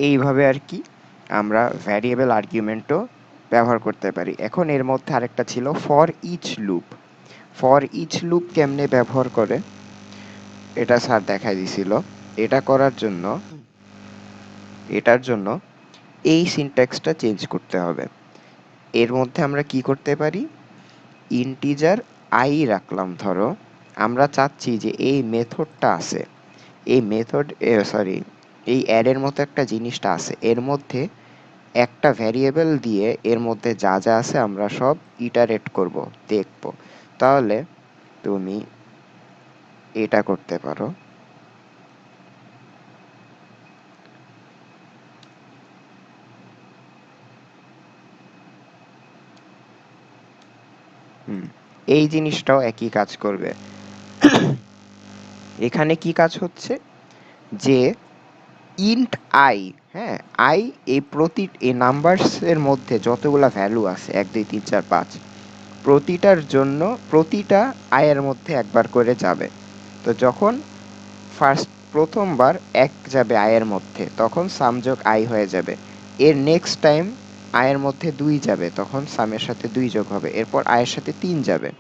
এইভাবে আর কি আমরা ভ্যারিয়েবল আর্গুমেন্টও ব্যবহার করতে পারি। এখন এর মধ্যে আরেকটা ছিল for each loop. For each loop কেমনে ব্যবহার করে এটা স্যার দেখাই দিছিল। এটা করার জন্য এটার জন্য এই সিনট্যাক্সটা চেঞ্জ করতে হবে। এর মধ্যে আমরা কি করতে পারি? ইন্টিজার আই রাখলাম, ধরো আমরা চাচ্ছি যে এই মেথডটা আছে, এই মেথড সরি এই অ্যারের মতো একটা জিনিসটা আছে, এর মধ্যে একটা ভ্যারিয়েবল দিয়ে এর মধ্যে যা যা আছে আমরা সব ইটারেট করব, দেখব। তাহলে তুমি এটা করতে পারো। এই জিনিসটাও একই কাজ করবে। এখানে কি কাজ হচ্ছে যে ইন্ট আই, হ্যাঁ, আই এই নাম্বারস এর মধ্যে যতগুলা ভ্যালু আছে 1 2 3 4 5, প্রতিটার জন্য প্রতিটা আই এর মধ্যে একবার করে যাবে। তো যখন ফার্স্ট প্রথমবার ১ যাবে i এর মধ্যে, তখন sum যোগ i হয়ে যাবে। এর নেক্সট টাইম i এর মধ্যে ২ যাবে, তখন sum এর সাথে ২ যোগ হবে। এরপর i এর সাথে ৩ যাবে।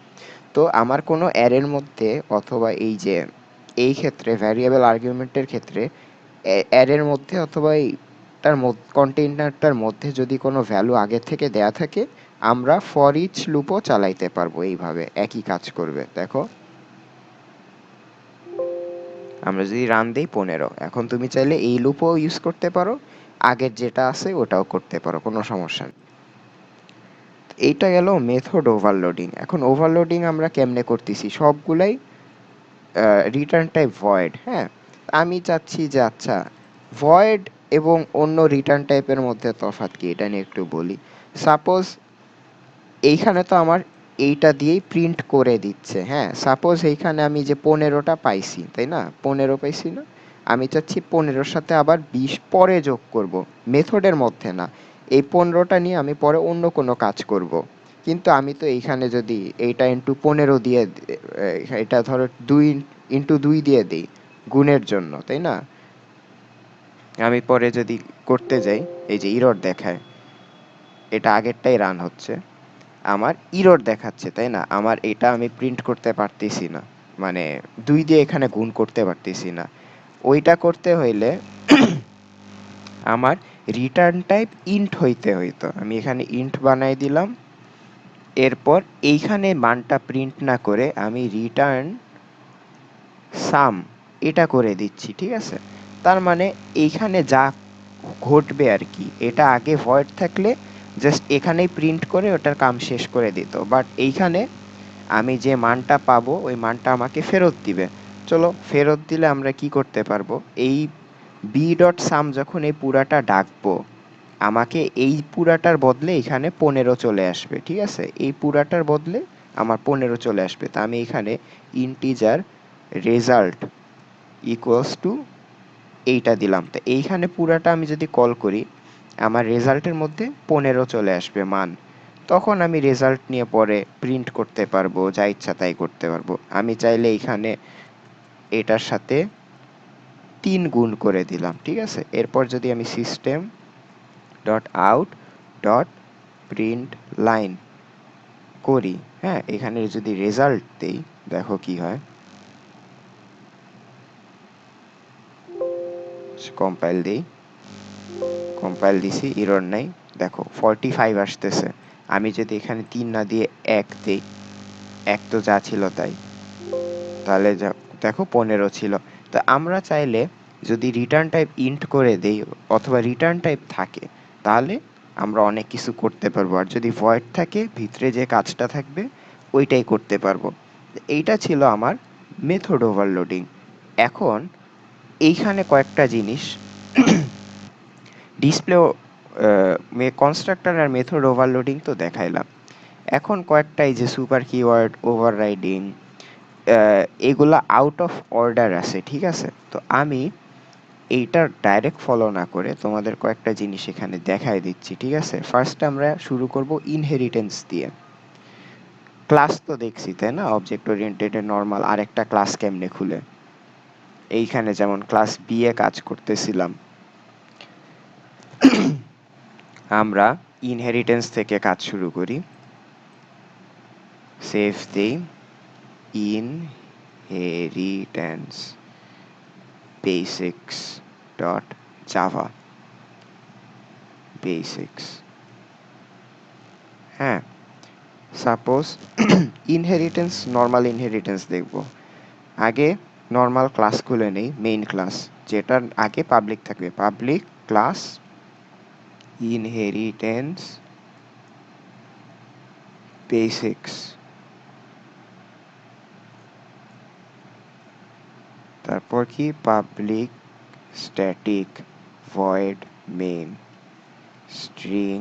তো আমার কোনো অ্যারের মধ্যে অথবা এই যে এই ক্ষেত্রে ভ্যারিয়েবল আর্গুমেন্টের ক্ষেত্রে অ্যারের মধ্যে অথবা এই তার কন্টেইনারটার মধ্যে যদি কোনো ভ্যালু আগে থেকে দেয়া থাকে, আমরা ফর ইচ লুপও চালাইতে পারবো। এইভাবে একই কাজ করবে। দেখো, আমরা যদি রান দেই ১৫, এখন তুমি চাইলে এই লুপও ইউজ করতে পারো, আগের যেটা আছে ওটাও করতে পারো, কোনো সমস্যা নেই। এইটা গেল মেথড ওভারলোডিং। এখন ওভারলোডিং আমরা কেমনে করতেছি? সবগুলাই রিটার্ন টাইপ ভয়েড। হ্যাঁ, আমি চাচ্ছি যে আচ্ছা, ভয়েড এবং অন্য রিটার্ন টাইপের মধ্যে তফাৎ কি এটা নিয়ে একটু বলি। সাপোজ এইখানে তো আমার এইটা দিয়েই প্রিন্ট করে দিচ্ছে। হ্যাঁ, সাপোজ এইখানে আমি যে ১৫টা পাইছি, তাই না? ১৫ পাইছি না? আমি চাচ্ছি ১৫-র সাথে আবার ২০ পরে যোগ করব, মেথডের মধ্যে না। এই ১৫টা নিয়ে আমি পরে অন্য কোনো কাজ করব। কিন্তু আমি তো এইখানে যদি এইটা ইন্টু ১৫ দিয়ে এটা ধরো ২ ইন্টু ২ দিয়ে দিই গুণের জন্য, তাই না? আমি পরে যদি করতে যাই, এই যে ইরর দেখায়, এটা আগেরটাই রান হচ্ছে, আমার ইরর দেখাচ্ছে, তাই না? আমার এটা আমি প্রিন্ট করতে পারতেছি না, মানে ২ দিয়ে এখানে গুণ করতে পারতেছি না। ওইটা করতে হইলে আমার রিটার্ন টাইপ ইন্ট হইতে হইতো। আমি এখানে ইন্ট বানাই দিলাম। এরপর এইখানে মানটা প্রিন্ট না করে আমি রিটার্ন সাম এটা করে দিচ্ছি, ঠিক আছে? তার মানে এইখানে যা ঘটবে আর কি, এটা আগে ভয়েড থাকলে জাস্ট এখানেই প্রিন্ট করে ওটার কাম শেষ করে দিত, বাট এইখানে আমি যে মানটা পাবো ওই মানটা আমাকে ফেরত দিবে। চলো, ফেরত দিলে আমরা কি করতে পারবো, এই বি ডট সাম যখন এই পুরাটা ডাকবো, আমাকে এই পুরাটার বদলে এখানে ১৫ চলে আসবে, ঠিক আছে? এই পুরাটার বদলে আমার ১৫ চলে আসবে। তা আমি এখানে ইন্টিজার রেজাল্ট ইকুয়ালস টু এইটা দিলাম। তো এইখানে পুরাটা আমি যদি কল করি, আমার রেজাল্টের মধ্যে ১৫ চলে আসবে মান। তখন আমি রেজাল্ট নিয়ে পরে প্রিন্ট করতে পারবো, যা ইচ্ছা তাই করতে পারবো। আমি চাইলে এইখানে এটার সাথে ৩ গুণ করে দিলাম, ঠিক আছে? এরপর যদি আমি system dot out dot print line করি, হ্যাঁ, এখানে যদি রেজাল্ট দেই, দেখো কি হয়। কম্পাইল দিই, কম্পাইল দিছি, এরর নাই। দেখো 45 আসতেছে। আমি যদি এখানে ৩ না দিয়ে ১ দেই, ১ তো যা ছিল তাই, তাহলে দেখো ১৫ ছিল। তো আমরা চাইলে যদি রিটার্ন টাইপ ইন্ট করে দেই অথবা রিটার্ন টাইপ থাকে, তাহলে আমরা অনেক কিছু করতে পারবো। আর যদি ভয়েড থাকে, ভিতরে যে কাজটা থাকবে ওইটাই করতে পারবো। এইটা ছিল আমার মেথড ওভারলোডিং। এখন এইখানে কয়েকটা জিনিস ডিসপ্লে কনস্ট্রাক্টর আর মেথড ওভারলোডিং তো দেখাইলাম। এখন কয়েকটা এই যে সুপার কিওয়ার্ড, ওভাররাইডিং, এগুলা আউট অফ অর্ডার আছে, ঠিক আছে? তো আমি এইটার ডাইরেক্ট ফলো না করে তোমাদের কয়েকটা জিনিস এখানে দেখাই দিচ্ছি, ঠিক আছে? ফার্স্ট আমরা শুরু করব ইনহেরিটেন্স দিয়ে। ক্লাস তো দেখছি, তাই না? অবজেক্ট ওরিয়েন্টেড নর্মাল আরেকটা ক্লাস কেমনে খুলে, এইখানে যেমন ক্লাস বি এ কাজ করতেছিলাম, আমরা ইনহেরিটেন্স থেকে কাজ শুরু করি। সেভ দেই, inheritance basics dot java basics। হ্যাঁ, সাপোজ ইনহেরিটেন্স, নর্মাল ইনহেরিটেন্স দেখব। আগে নর্মাল ক্লাস খুলে নেই, মেইন ক্লাস, যেটার আগে পাবলিক থাকবে, পাবলিক ক্লাস ইনহেরিটেন্স বেসিক্স। তারপর কি, public static void main string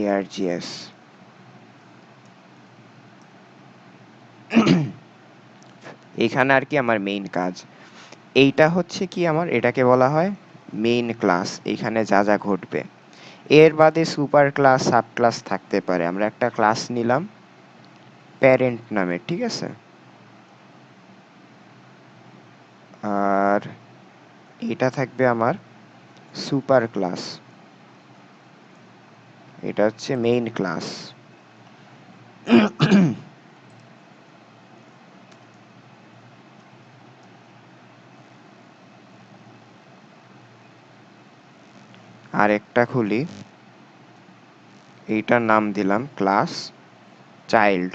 args। এখানে আর কি আমার মেইন কাজ। এইটা হচ্ছে কি, আমার এটাকে বলা হয় মেইন ক্লাস, এখানে যা যা ঘটবে। এর বাদে সুপার ক্লাস, সাব ক্লাস থাকতে পারে। আমরা একটা ক্লাস নিলাম প্যারেন্ট নামে, ঠিক আছে? এটা থাকবে আমার সুপার ক্লাস, এটা হচ্ছে মেইন ক্লাস। আর একটা খুলি, এইটার নাম দিলাম ক্লাস চাইল্ড,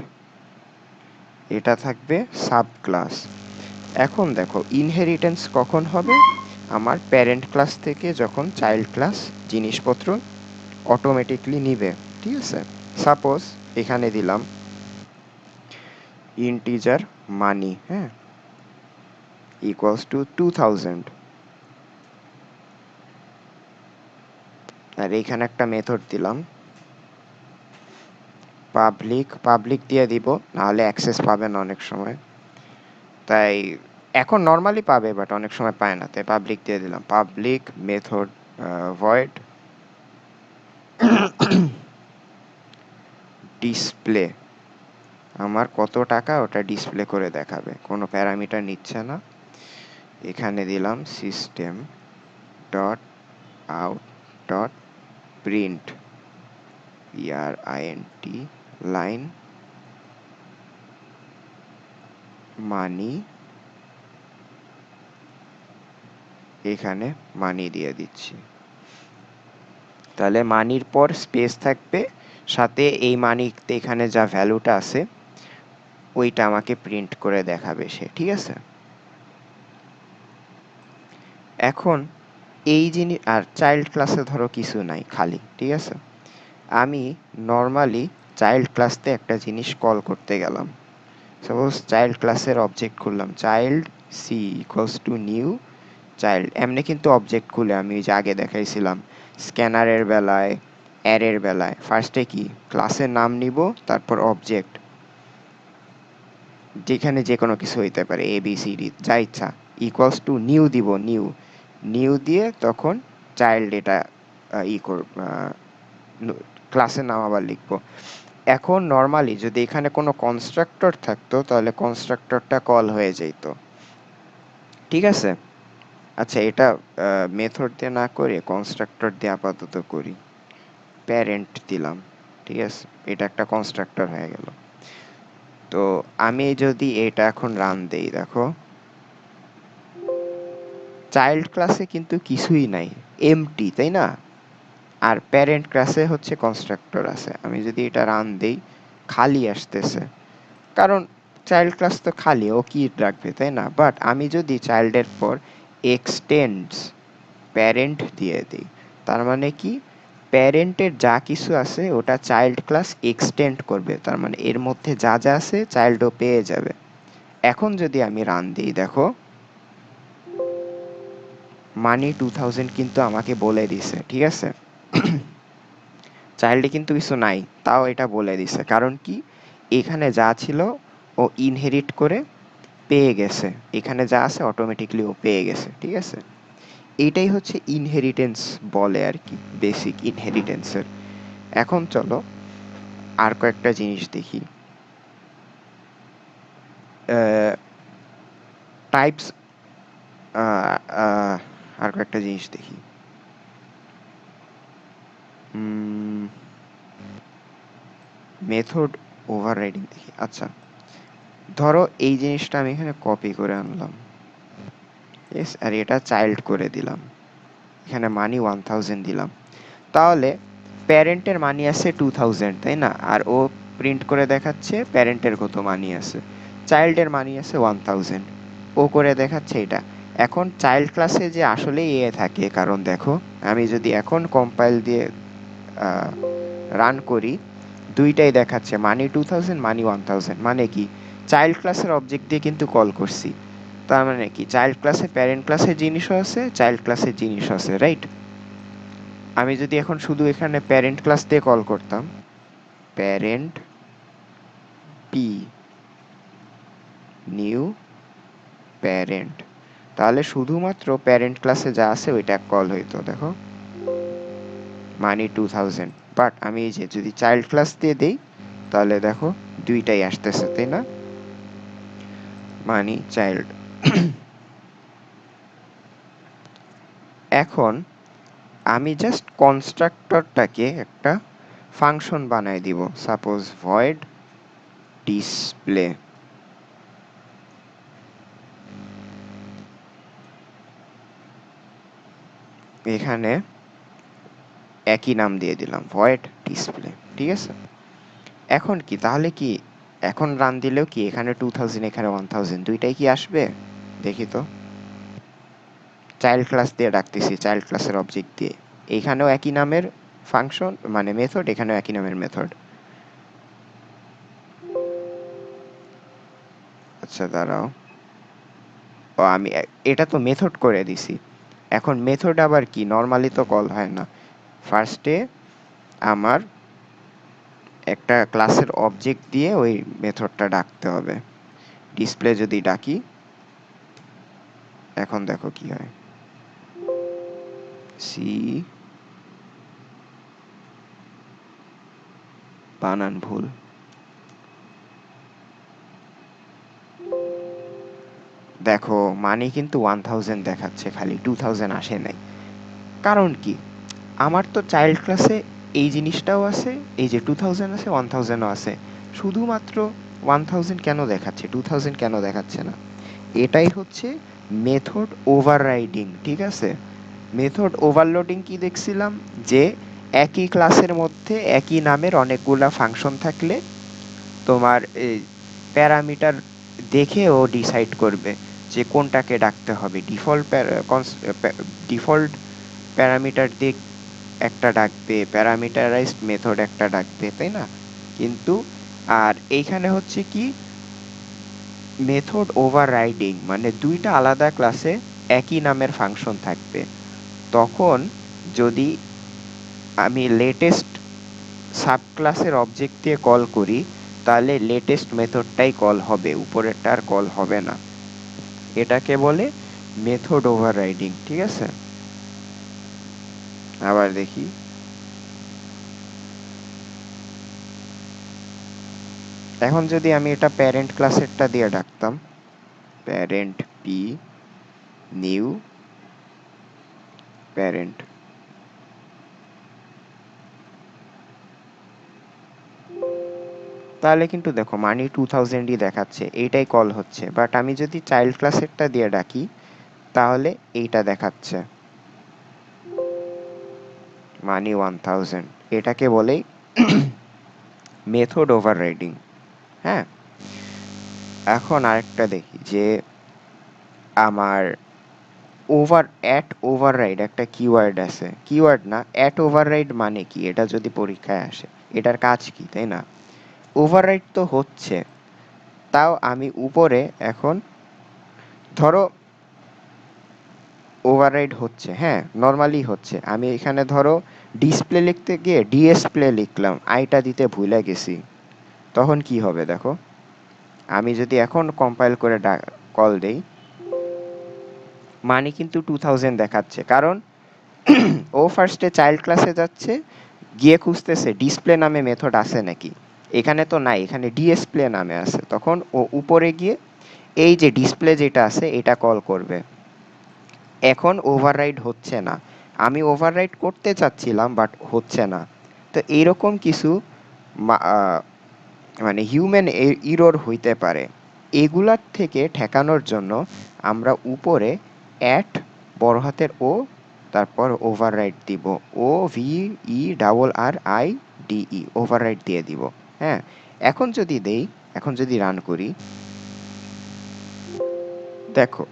এটা থাকবে সাব ক্লাস। এখন দেখো ইনহেরিটেন্স কখন হবে, আমার প্যারেন্ট ক্লাস থেকে যখন চাইল্ড ক্লাস জিনিসপত্র অটোমেটিকলি নিবে, ঠিক আছে। সাপোজ এখানে দিলাম ইন্টিজার মানি, হ্যাঁ, ইকুয়ালস টু 2000, আর এইখানে একটা মেথড দিলাম পাবলিক, পাবলিক দিয়ে দিব, নাহলে অ্যাক্সেস পাবে না অনেক সময়, তাই এখন নর্মালি পাবে বাট অনেক সময় পায় না, তাই পাবলিক দিয়ে দিলাম। পাবলিক মেথড ভয়েড ডিসপ্লে, আমার কত টাকা ওটা ডিসপ্লে করে দেখাবে, কোনো প্যারামিটার নিচ্ছে না। এখানে দিলাম system dot out dot print ERINT line money, এখানে মানি দিয়ে দিচ্ছি। তাহলে মানির পর স্পেস থাকবে, সাথে এই মানিতে এখানে যা ভ্যালুটা আছে ওইটা আমাকে প্রিন্ট করে দেখাবে সে, ঠিক আছে। এখন এই জিনিস, আর চাইল্ড ক্লাসে ধরো কিছু নাই, খালি, ঠিক আছে। আমি নর্মালি চাইল্ড ক্লাসতে একটা জিনিস কল করতে গেলাম, সাপোজ চাইল্ড ক্লাসের অবজেক্ট খুললাম, child c equals to new child, এমনি কিন্তু অবজেক্ট খুলে আমি যে আগে দেখাইছিলাম স্ক্যানারের বেলায়, অ্যারের বেলায় ফার্স্টে কি ক্লাসের নাম নিব, তারপর অবজেক্ট, যেখানে যে কোনো কিছু হইতে পারে ABCD যা ইচ্ছা, ইকুয়ালস টু নিউ দিব, নিউ নিউ দিয়ে তখন চাইল্ড এটা ক্লাসের নাম আবার লিখবো। এখন নর্মালি যদি এখানে কোনো কনস্ট্রাক্টর থাকতো তাহলে কনস্ট্রাক্টরটা কল হয়ে যেত, ঠিক আছে। আচ্ছা, এটা মেথড দিয়ে না করে কনস্ট্রাক্টর দিয়ে আপাতত করি, প্যারেন্ট দিলাম, ঠিক আছে, এটা একটা কনস্ট্রাক্টর হয়ে গেল। তো আমি যদি এটা এখন রান দেই, দেখো চাইল্ড ক্লাসে কিন্তু কিছুই নাই, এমটি, তাই না। আর প্যারেন্ট ক্লাসে হচ্ছে কনস্ট্রাক্টর আছে। আমি যদি এটা রান দেই, খালি আসতেছে, কারণ চাইল্ড ক্লাস তো খালি, ও কি রাখবে, তাই না। বাট আমি যদি চাইল্ডের পর এক্সটেন্ডস প্যারেন্ট দিয়ে দিই, তার মানে কি প্যারেন্টের যা কিছু আছে ওটা চাইল্ড ক্লাস এক্সটেন্ড করবে, তার মানে এর মধ্যে যা যা আছে চাইল্ডও পেয়ে যাবে। এখন যদি আমি রান দিই, দেখো মানি 2000 কিন্তু আমাকে বলে দিছে, ঠিক আছে। চাইল্ডে কিন্তু কিছু নাই, তাও এটা বলে দিছে, কারণ কি এখানে যা ছিল ও ইনহেরিট করে পেয়ে গেছে, এখানে যা আছে অটোমেটিকলি ও পেয়ে গেছে, ঠিক আছে। এইটাই হচ্ছে ইনহেরিটেন্স বলে আর কি, বেসিক ইনহেরিটেন্সের। এখন চলো আর কয়েকটা জিনিস দেখি। টাইপস, আর কয়েকটা জিনিস দেখি। মেথড ওভাররাইডিং দেখি। আচ্ছা, ধরো এই জিনিসটা আমি এখানে কপি করে আনলাম, ইয়েস, আর এটা চাইল্ড করে দিলাম, এখানে মানি 1000 দিলাম, তাহলে প্যারেন্টের মানি আছে 2000, তাই না, আর ও প্রিন্ট করে দেখাচ্ছে প্যারেন্টের কত মানি আছে, চাইল্ডের মানি আছে 1000, ও করে দেখাচ্ছে এটা। এখন চাইল্ড ক্লাসে যে আসলেই এ থাকে, কারণ দেখো আমি যদি এখন কম্পাইল দিয়ে রান করি, দুইটাই দেখাচ্ছে মানি 2000 মানি 1000, মানে কি চাইল্ড ক্লাসের অবজেক্ট দিয়ে কিন্তু কল করছি, তার মানে কি চাইল্ড ক্লাসে প্যারেন্ট ক্লাসের জিনিসও আছে, চাইল্ড ক্লাসের জিনিসও আছে, রাইট। আমি যদি এখন শুধু এখানে প্যারেন্ট ক্লাস দিয়ে কল করতাম, প্যারেন্ট পি নিউ প্যারেন্ট, তাহলে শুধুমাত্র প্যারেন্ট ক্লাসে যা আছে ওইটা কল হইতো, দেখো মানি 2000। বাট আমি এই যে যদি চাইল্ড ক্লাস দিয়ে দেই, তাহলে দেখো দুইটাই আসতেছে, তাই না, মানি চাইল্ড। এখন আমি জাস্ট কনস্ট্রাক্টরটাকে একটা ফাংশন বানাই দিব, সাপোজ ভয়েড ডিসপ্লে। এখানে একই নাম দিয়ে দিলাম, ভয়েড ডিসপ্লে। ঠিক আছে, এখন কি তাহলে কি এখন রান দিলেও কি এখানে 2000 এখানে 1000 দুইটাই কি আসবে? দেখি তো। চাইল্ড ক্লাস দিয়ে ডাকতেছি, চাইল্ড ক্লাসের অবজেক্ট দিয়ে। এইখানেও একই নামের ফাংশন মানে মেথড, এখানেও একই নামের মেথড। আচ্ছা দাঁড়াও, ও আমি এটা তো মেথড করে দিছি। এখন মেথড আবার কি, নর্মালি তো কল হয় না। ফার্স্টে আমার একটা ক্লাসের অবজেক্ট দিয়ে ওই মেথডটা ডাকতে হবে। ডিসপ্লে যদি ডাকি, এখন দেখো কি হয়। সি, বানান ভুল। দেখো মানে কিন্তু 1000 দেখাচ্ছে, খালি 2000 আসে নাই। কারণ কি, আমার তো চাইল্ড ক্লাসে এই জিনিসটাও আছে, এই যে 2000 আছে 1000ও আছে, শুধুমাত্র 1000 কেন দেখাচ্ছে, 2000 কেন দেখাচ্ছে না? এটাই হচ্ছে মেথড ওভাররাইডিং। ঠিক আছে, মেথড ওভারলোডিং কি দেখছিলাম, যে একই ক্লাসের মধ্যে একই নামের অনেকগুলা ফাংশন থাকলে তোমার প্যারামিটার দেখে ও ডিসাইড করবে যে কোনটাকে ডাকতে হবে। ডিফল্ট প্যারামিটার দিয়ে একটা ডাকবে, প্যারামিটারাইজড মেথড একটা ডাকবে, তাই না? কিন্তু আর এইখানে হচ্ছে কি, মেথড ওভাররাইডিং মানে দুইটা আলাদা ক্লাসে একই নামের ফাংশন থাকবে। তখন যদি আমি লেটেস্ট সাব ক্লাসের অবজেক্ট দিয়ে কল করি, তাহলে লেটেস্ট মেথডটাই কল হবে, উপরেরটা আর কল হবে না। এটাকে বলে মেথড ওভাররাইডিং। ঠিক আছে, আবার দেখি। এখন যদি আমি এটা প্যারেন্ট ক্লাসেরটা দিয়ে ডাকতাম, প্যারেন্ট পি নিউ প্যারেন্ট, তাহলে কিন্তু দেখো মানি 2000ই দেখাচ্ছে, এইটাই কল হচ্ছে। বাট আমি যদি চাইল্ড ক্লাসেরটা দিয়ে ডাকি, তাহলে এইটা দেখাচ্ছে মানি 1000। এটাকে বলেই মেথড ওভাররাইডিং। হ্যাঁ, এখন আরেকটা দেখি যে আমার ওভাররাইড একটা কিওয়ার্ড আছে, কিওয়ার্ড না, ওভাররাইড মানে কি, এটা যদি পরীক্ষায় আসে, এটার কাজ কি, তাই না? ওভাররাইড তো হচ্ছে, তাও আমি উপরে এখন ধরো ওভাররাইড হচ্ছে, হ্যাঁ নর্মালি হচ্ছে। আমি এখানে ধরো ডিসপ্লে লিখতে গিয়ে ডিএসপ্লে লিখলাম, আইটা দিতে ভুলে গেছি, তখন কি হবে দেখো। আমি যদি এখন কম্পাইল করে কল দেই, মানে কিন্তু 2000 দেখাচ্ছে, কারণ ও ফার্স্টে চাইল্ড ক্লাসে যাচ্ছে, গিয়ে খুঁজতেছে ডিসপ্লে নামে মেথড আছে নাকি। এখানে তো নাই, এখানে ডিসপ্লে নামে আছে। তখন ও উপরে গিয়ে এই যে ডিসপ্লে যেটা আছে এটা কল করবে। এখন ওভাররাইড হচ্ছে না, আমি ওভাররাইড করতে চাচ্ছিলাম বাট হচ্ছে না। তো এইরকম কিছু মানে হিউম্যান ইরর হইতে পারে। এগুলার থেকে ঠেকানোর জন্য আমরা উপরে অ্যাট বড় হাতের ও তারপর ওভাররাইড দিব, O V E double R I D E, override দিয়ে দিব। হ্যাঁ, এখন যদি দেই, এখন যদি রান করি, দেখো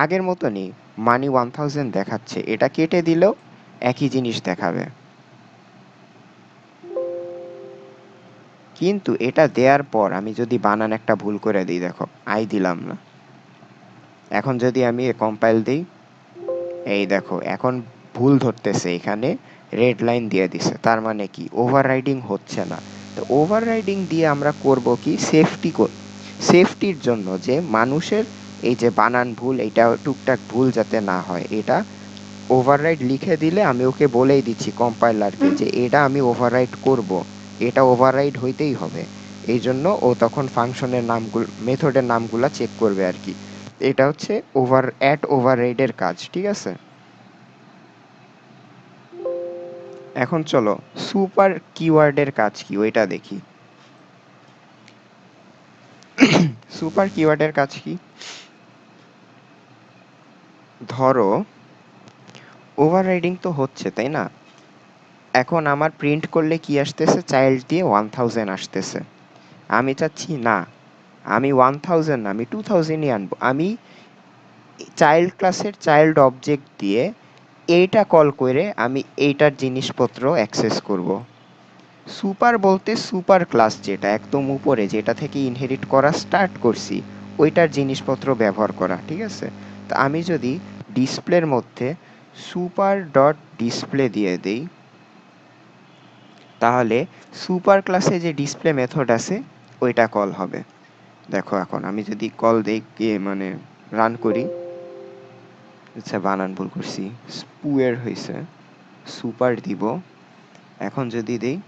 আগের মতনই মানি 1000 দেখাচ্ছে। এটা কেটে দিলেও একই জিনিস দেখাবে, কিন্তু এটা দেওয়ার পর আমি যদি বানান একটা ভুল করে দিই, দেখো আই দিলাম না। এখন যদি আমি কম্পাইল দিই, এই দেখো এখন ভুল ধরতেছে, এখানে রেড লাইন দিয়ে দিছে, তার মানে কি ওভাররাইডিং হচ্ছে না। তো ওভাররাইডিং দিয়ে আমরা করব কি, সেফটির জন্য, যে মানুষের এই যে বানান ভুল, এটা টুকটাক ভুল যাতে না হয়, এটা ওভাররাইড লিখে দিলে আমি ওকে বলেই দিচ্ছি কম্পাইলারকে যে এটা আমি ওভাররাইড করব, এটা ওভাররাইড হইতেই হবে। এই জন্য ও তখন ফাংশনের নামগুলো, মেথডের নামগুলো চেক করবে আর কি। এটা হচ্ছে ওভাররাইডের কাজ। ঠিক আছে, এখন চলো সুপার কিওয়ার্ডের কাজ কি ওইটা দেখি। সুপার কিওয়ার্ডের কাজ কি? ধরো ওভাররাইডিং তো হচ্ছে, তাই না? এখন আমার প্রিন্ট করলে কি আসতেছে? চাইল্ড দিয়ে 1000 আসতেছে। আমি চাচ্ছি না, আমি 1000 না, আমি 2000ই আনবো। আমি চাইল্ড ক্লাসের চাইল্ড অবজেক্ট দিয়ে এইটা কল করে আমি এইটার জিনিসপত্র অ্যাক্সেস করব। সুপার বলতে সুপার ক্লাস যেটা একদম উপরে, যেটা থেকে ইনহেরিট করা স্টার্ট করছি, ওইটার জিনিসপত্র ব্যবহার করা, ঠিক আছে? তা আমি যদি ডিসপ্লের মধ্যে সুপার ডট ডিসপ্লে দিয়ে দিই, তাহলে সুপার ক্লাসে যে ডিসপ্লে মেথড আছে ওইটা কল হবে। দেখো এখন আমি যদি কল দেই, মানে রান করি, আচ্ছা বানান ভুল করছি, স্পুয়ের হয়েছে, সুপার দিব। এখন যদি দেই,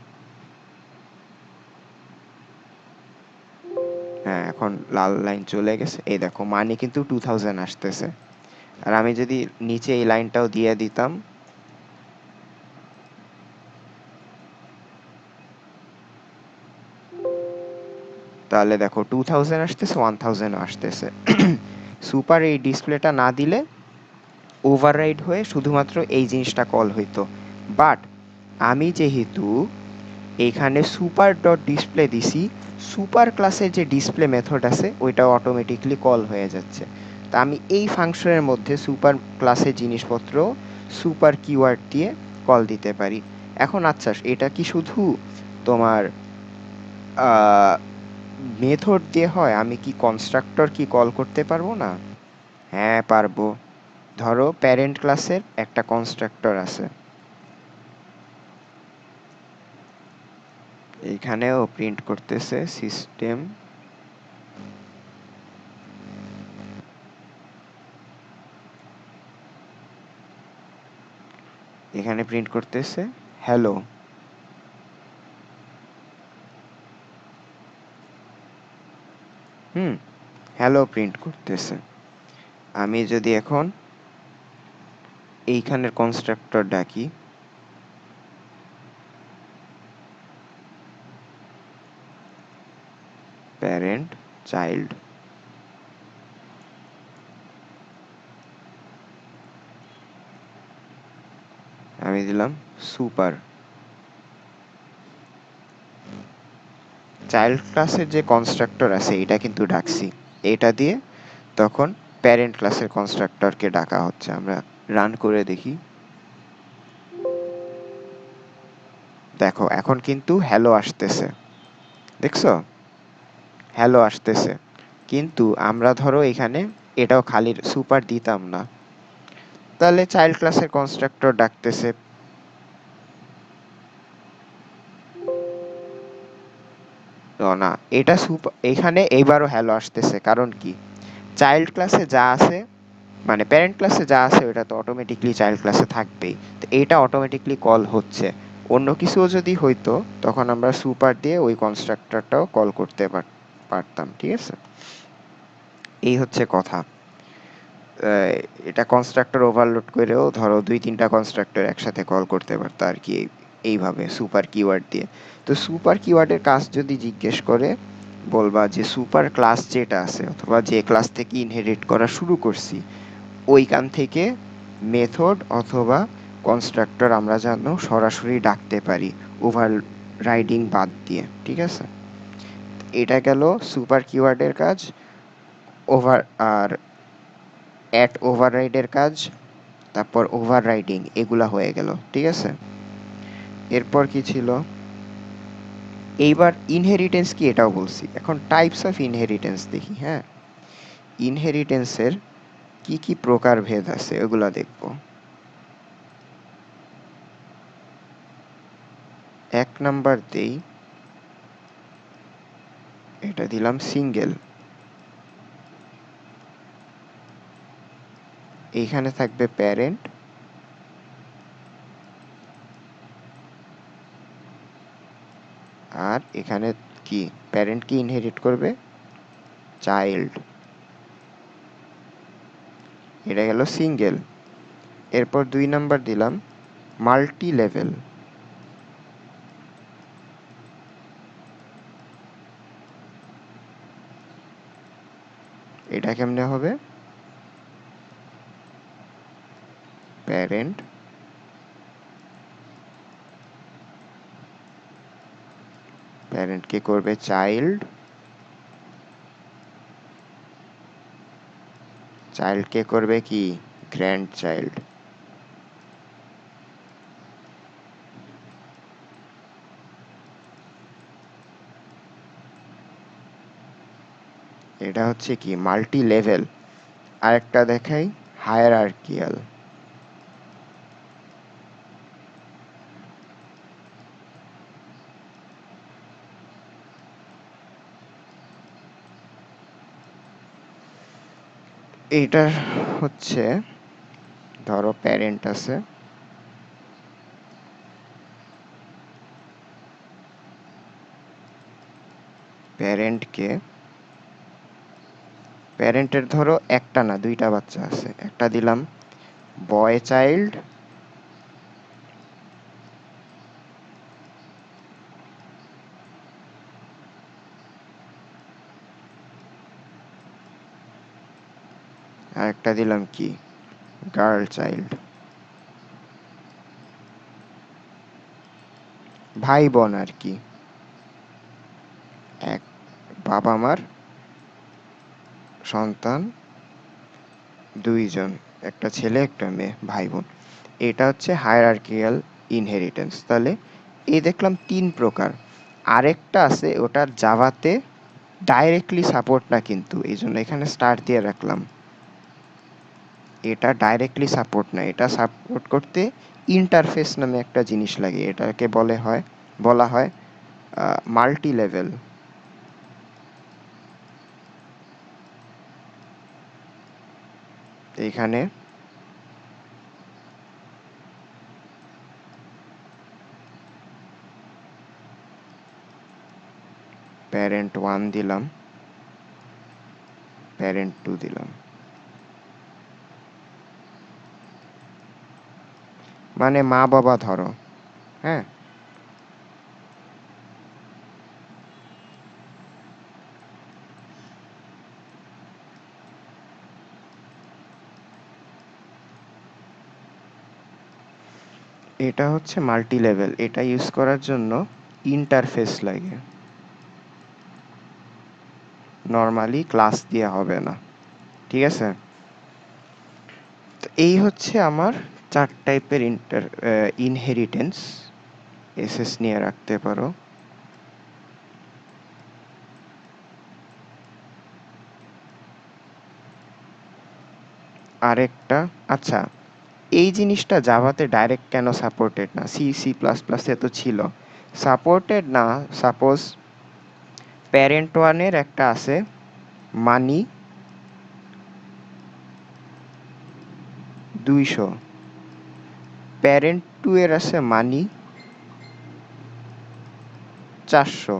হ্যাঁ এখন লাল লাইন চলে গেছে, এই দেখো মানি কিন্তু 2000 আসতেছে। আর আমি যদি নিচে এই লাইনটাও দিয়ে দিতাম, তাহলে দেখো 2000 আসতেছে, 1000 আসতেছে। সুপার এই ডিসপ্লেটা না দিলে ওভাররাইড হয়ে শুধুমাত্র এই জিনিসটা কল হইতো। বাট আমি যেহেতু এইখানে সুপার ডট ডিসপ্লে দিছি, সুপার ক্লাসের যে ডিসপ্লে মেথড আছে ওইটা অটোমেটিকলি কল হয়ে যাচ্ছে। তা আমি এই ফাংশনের মধ্যে সুপার ক্লাসের জিনিসপত্র সুপার কিওয়ার্ড দিয়ে কল দিতে পারি। এখন আচ্ছা, এটা কি শুধু তোমার মেথড দিয়ে হয়? আমি কি কনস্ট্রাক্টর কি কল করতে পারবো না? হ্যাঁ পারবো। ধরো প্যারেন্ট ক্লাসের একটা কনস্ট্রাক্টর আছে, এইখানেও প্রিন্ট করতেছে সিস্টেম, এখানে প্রিন্ট করতেছে হ্যালো। হুম, হ্যালো প্রিন্ট করতেছে। আমি যদি এখন এইখানের কনস্ট্রাক্টর ডাকি, প্যারেন্ট চাইল্ড, আমি দিলাম সুপার, চাইল্ড ক্লাসের যে কনস্ট্রাক্টর আছে এটা কিন্তু ডাকছি, এটা দিয়ে তখন প্যারেন্ট ক্লাসের কনস্ট্রাক্টরকে ডাকা হচ্ছে। আমরা রান করে দেখি, দেখো এখন কিন্তু হ্যালো আসতেছে, দেখছো? হ্যালো আসতেছে। কিন্তু আমরা ধরো এখানে এটাও খালি সুপার দিতাম না, তাহলে চাইল্ড ক্লাসের কনস্ট্রাক্টর ডাকতেছে। তো না, এটা সুপার, এখানে এইবারও হ্যালো আসতেছে, কারণ কি? চাইল্ড ক্লাসে যা আছে, মানে প্যারেন্ট ক্লাসে যা আছে ওটা তো অটোমেটিকলি চাইল্ড ক্লাসে থাকবেই, তো এইটা অটোমেটিকলি কল হচ্ছে। অন্য কিছুও যদি হইতো তখন আমরা সুপার দিয়ে ওই কনস্ট্রাক্টরটাও কল করতে পারতাম, ঠিক আছে? এই হচ্ছে কথা। এটা কনস্ট্রাক্টর ওভারলোড করেও ধরো 2-3টা কনস্ট্রাক্টর একসাথে কল করতে পারতো আর কি, এইভাবে সুপার কিওয়ার্ড দিয়ে। তো সুপার কিওয়ার্ডের কাজ যদি জিজ্ঞেস করে, বলবা যে সুপার ক্লাস যেটা আছে অথবা যে ক্লাস থেকে ইনহেরিট করা শুরু করছি ওইখান থেকে মেথড অথবা কনস্ট্রাক্টর আমরা যেন সরাসরি ডাকতে পারি ওভার রাইডিং বাদ দিয়ে, ঠিক আছে? এটা গেল সুপার কিওয়ার্ডের কাজ। ওভার আর অ্যাট ওভাররাইডের কাজ, তারপর ওভাররাইডিং, এগুলা হয়ে গেল, ঠিক আছে? এরপর কি ছিল? এইবার ইনহেরিটেন্স কি এটাও বলছি। এখন টাইপস অফ ইনহেরিটেন্স দেখি, হ্যাঁ? ইনহেরিটেন্সের কি কি প্রকারভেদ আছে ওগুলা দেখব। এক নাম্বার দেই, এটা দিলাম সিঙ্গেল। এইখানে থাকবে প্যারেন্ট, আর এখানে কি প্যারেন্ট কি ইনহেরিট করবে? চাইল্ড। এটা গেল সিঙ্গেল। এরপর 2 নাম্বার দিলাম মাল্টি লেভেল। এটা কেমনে হবে? প্যারেন্ট কে করবে চাইল্ড, কে করবে কি গ্র্যান্ড চাইল্ড। এটা হচ্ছে কি মাল্টি লেভেল। আরেকটা দেখাই, হায়ারার্কিয়াল। এইটার হচ্ছে ধরো প্যারেন্ট আছে, প্যারেন্টের ধরো একটা না দুইটা বাচ্চা আছে, একটা দিলাম বয় চাইল্ড, আর একটা দিলাম কি গার্ল চাইল্ড। ভাই বোন আর কি, এক বাবা মার সন্তান দুইজন, একটা ছেলে একটা মেয়ে, ভাই বোন। এটা হচ্ছে হায়ারার্কিয়াল ইনহেরিটেন্স। তাহলে এই দেখলাম 3 প্রকার। আরেকটা আছে ওটার জাভাতে ডাইরেক্টলি সাপোর্ট না, কিন্তু এই জন্য এখানে স্টার দিয়ে রাখলাম। এটা ডাইরেক্টলি সাপোর্ট না, এটা সাপোর্ট করতে ইন্টারফেস নামে একটা জিনিস লাগে, এটাকে বলা হয় মাল্টি লেভেল। এইখানে প্যারেন্ট 1 দিলাম, প্যারেন্ট 2 দিলাম। মানে মা বাবা ধরো, হ্যাঁ, এটা হচ্ছে মাল্টি লেভেল। এটা ইউজ করার জন্য ইন্টারফেস লাগে, নর্মালি ক্লাস দিয়ে হবে না। ঠিক আছে, তো এই হচ্ছে আমার 4 টাইপের ইনহেরিটেন্স। এসএস নিয়ে রাখতে পারো। আরেকটা, আচ্ছা, এই জিনিসটা জাভাতে ডাইরেক্ট কেন সাপোর্টেড না? সি সি প্লাস প্লাসে তো ছিল। সাপোর্টেড না, সাপোজ প্যারেন্ট ওয়ানের একটা আছে মানি 200, প্যারেন্ট টু এর আছে মানি 400।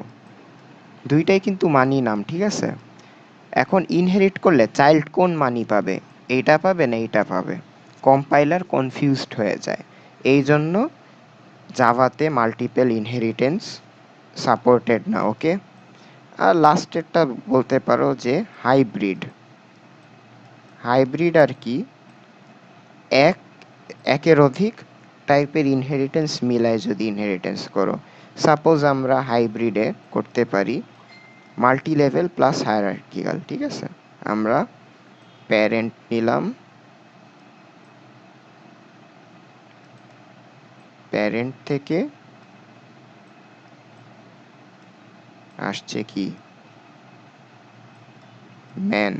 দুইটাই কিন্তু মানি নাম, ঠিক আছে? এখন ইনহেরিট করলে চাইল্ড কোন মানি পাবে, এইটা পাবে না এইটা পাবে, কম্পাইলার কনফিউজড হয়ে যায়। এই জন্য জাভাতে মাল্টিপল ইনহেরিটেন্স সাপোর্টেড না। ওকে, আর লাস্টেরটা বলতে পারো যে হাইব্রিড। হাইব্রিড আর কি, এক একের অধিক টাইপের ইনহেরিটেন্স মিলায় যদি ইনহেরিটেন্স করো। সাপোজ আমরা হাইব্রিডে করতে পারি মাল্টি লেভেল প্লাস হায়ারার্কিক্যাল। ঠিক আছে, আমরা প্যারেন্ট নিলাম, প্যারেন্ট থেকে আসছে কি ম্যান,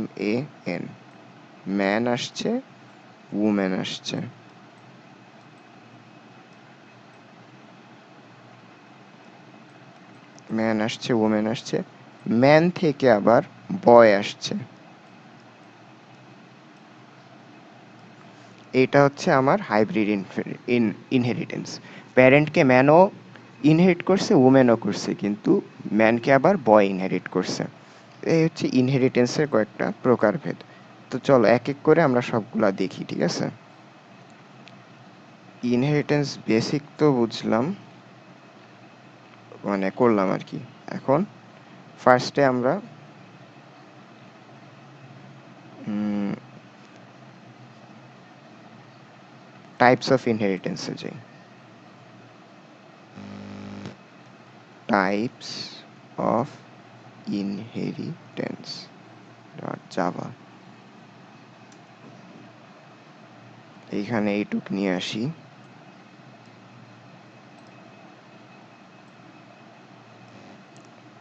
MAN, ম্যান আসছে, উম্যান আসছে। ম্যান আসছে, উম্যান আসছে, ম্যান থেকে আবার বয় আসছে। এটা হচ্ছে আমার হাইব্রিড ইনহেরিটেন্স। প্যারেন্টকে ম্যানও ইনহেরিট করছে, উম্যানও করছে, কিন্তু ম্যানকে আবার বয় ইনহেরিট করছে। এই হচ্ছে ইনহেরিটেন্সের কয়েকটা প্রকারভেদ। তো চলো এক এক করে আমরা সবগুলা দেখি, ঠিক আছে? ইনহেরিটেন্স বেসিক তো বুঝলাম, মানে করলাম আর কি। এখন ফার্স্টে আমরা টাইপস অফ ইনহেরিটেন্সে যাই। Types of inheritance dot Java. এইখানে এইটুক নিয়ে আসি।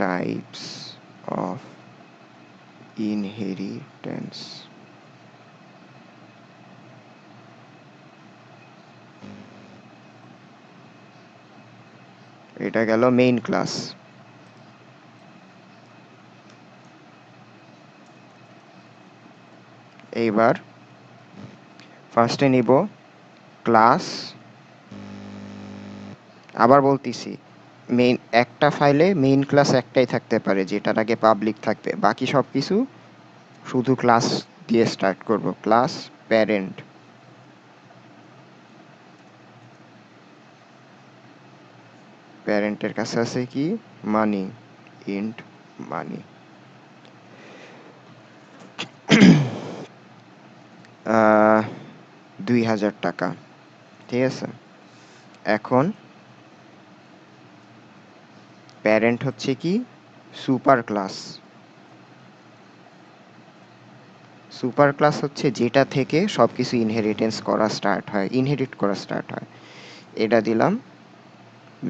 Types of inheritance. এটা গেল মেইন ক্লাস। এইবার ফার্স্টে নিব ক্লাস। আবার বলতেছি, মেইন একটা ফাইলে মেইন ক্লাস একটাই থাকতে পারে, যেটার আগে পাবলিক থাকবে, বাকি সব কিছু শুধু ক্লাস দিয়ে স্টার্ট করব। ক্লাস প্যারেন্ট, প্যারেন্টের কাছে আছে কি মানি, ইন্ট মানি। 2000 টাকা, ঠিক আছে। এখন প্যারেন্ট হচ্ছে কি সুপার ক্লাস। সুপার ক্লাস হচ্ছে যেটা থেকে সব কিছু ইনহেরিট করা স্টার্ট হয়। এটা দিলাম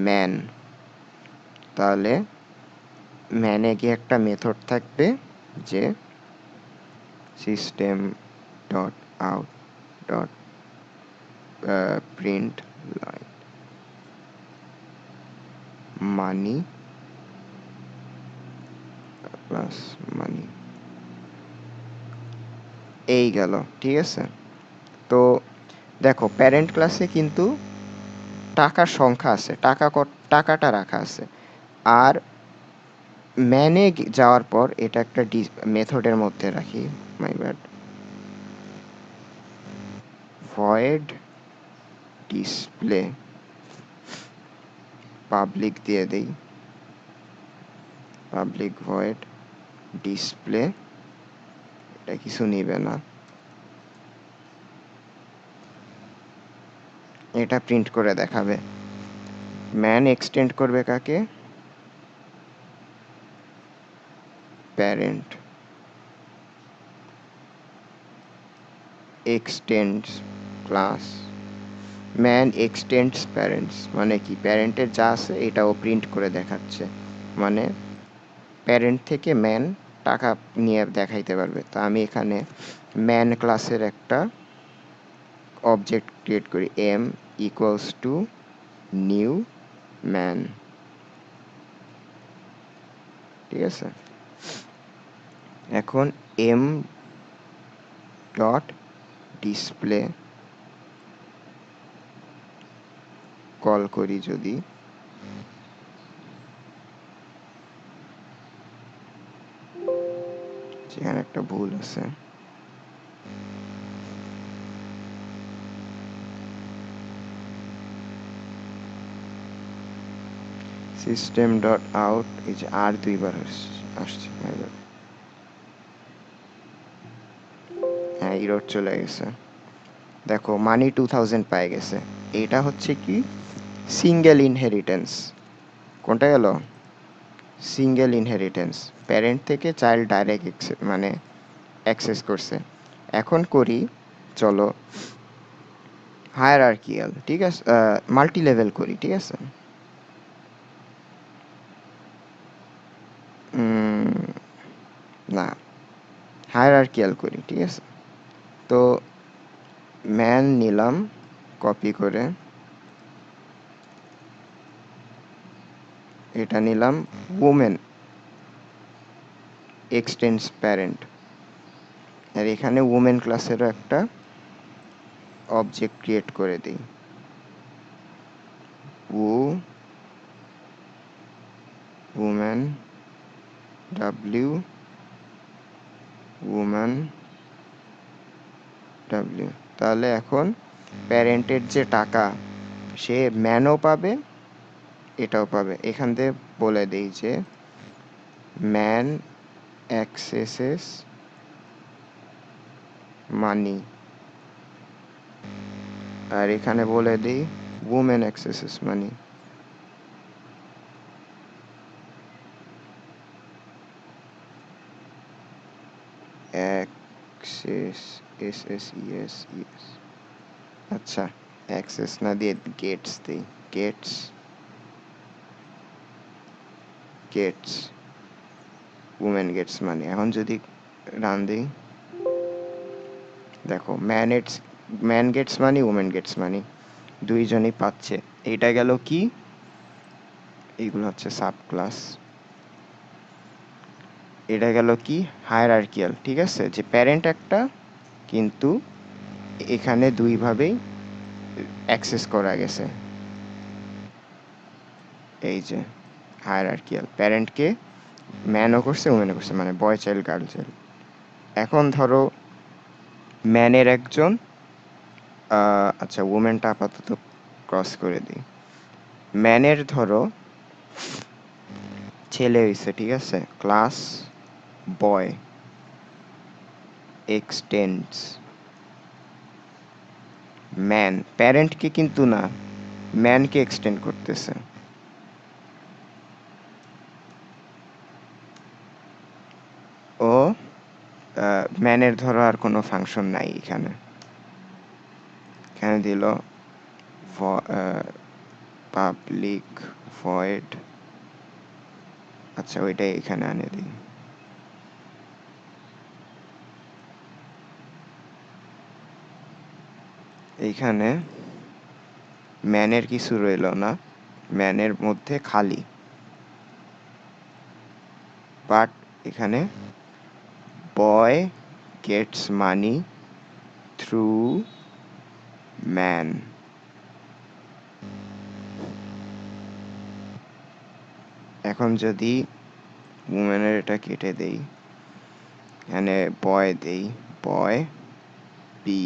ম্যান। তাহলে ম্যানে গিয়ে একটা মেথড থাকবে যে system dot out dot print line money plus money. এই গেল, ঠিক আছে। তো দেখো প্যারেন্ট ক্লাসে কিন্তু টাকার সংখ্যা আছে, টাকাটা রাখা আছে। আর ম্যানে যাওয়ার পর এটা একটা মেথডের মধ্যে রাখি, my bad, void display public দিয়ে দেই, পাবলিক ভয়েড ডিসপ্লে। এটা কিছু নিবে না, এটা প্রিন্ট করে দেখাবে। ম্যান এক্সটেন্ড করবে কাকে, parent. Extends class man extends parents, মানে কি প্যারেন্টের যা আছে এটাও প্রিন্ট করে দেখাচ্ছে। মানে প্যারেন্ট থেকে ম্যান টাকা নিয়ে দেখাইতে পারবে। তো আমি এখানে ম্যান ক্লাসের একটা অবজেক্ট ক্রিয়েট করি, m equals to new man, ঠিক আছে। এখন এম ডট ডিসপ্লে কল করি, যদি যেখানে একটা ভুল আছে, সিস্টেম ডট আউট, এই যে আর দুইবার আসছে, হ্যাঁ ইরর চলে গেছে। দেখো মানি 2000 পাই গেছে। এটা হচ্ছে কি সিঙ্গেল ইনহেরিটেন্স। কোনটা গেল, সিঙ্গেল ইনহেরিটেন্স, প্যারেন্ট থেকে চাইল্ড ডাইরেক্ট মানে অ্যাক্সেস করছে। এখন করি চলো হায়ারার্কিয়াল, ঠিক আছে, মাল্টি লেভেল করি, ঠিক আছে। না, হায়ারার্কিয়াল করি, ঠিক আছে। তো ম্যান নিলাম কপি করে, এটা নিলাম ওমেন এক্সটেন্ডস প্যারেন্ট, আর এখানে ওমেন ক্লাসেরও একটা অবজেক্ট ক্রিয়েট করে দিই, ওমেন ডাব্লিউ ওমেন ডাব্লিউ। তাহলে এখন প্যারেন্টের যে টাকা সে ম্যানও পাবে এটাও পাবে। এখান থেকে বলে দিই যে ম্যান অ্যাক্সেসেস মানি, আর এখানে বলে দিই women accesses money. Access S S E S E S, আচ্ছা অ্যাক্সেস না দিয়ে গেটস দিই, gets gets women gets money. এখন যদি রান দিই, দেখো man gets money, women gets money, দুইজনই পাচ্ছে। এইটা গেল কি, এইগুলো হচ্ছে সাব ক্লাস। এটা গেল কি হায়ারার্কিয়াল, ঠিক আছে, যে প্যারেন্ট একটা, কিন্তু এখানে দুইভাবেই অ্যাক্সেস করা গেছে। এই যে হায়ারার্কিয়াল, প্যারেন্টকে ম্যানও করছে উমেনও করছে, মানে বয় চাইল্ড গার্ল চাইল্ড। এখন ধরো ম্যানের একজন, আচ্ছা উমেনটা আপাতত ক্রস করে দিই। ম্যানের ধরো ছেলে হয়েছে, ঠিক আছে, ক্লাস বয় এক্সটেন্ডস ম্যান, প্যারেন্টকে কিন্তু না, ম্যানকে এক্সটেন্ড করতেছে। ও ম্যানের ধরো আর কোনো ফাংশন নাই এখানে, এখানে দিল পাবলিক ভয়েড, আচ্ছা ওইটাই এখানে আনে দিই। এইখানে ম্যানের কিছু রইল না, ম্যানের মধ্যে খালি, বাট এখানে বয় গেটস মানি থ্রু ম্যান। এখন যদি উমেনের এটা কেটে দেই, এখানে বয় দেই, বয় বি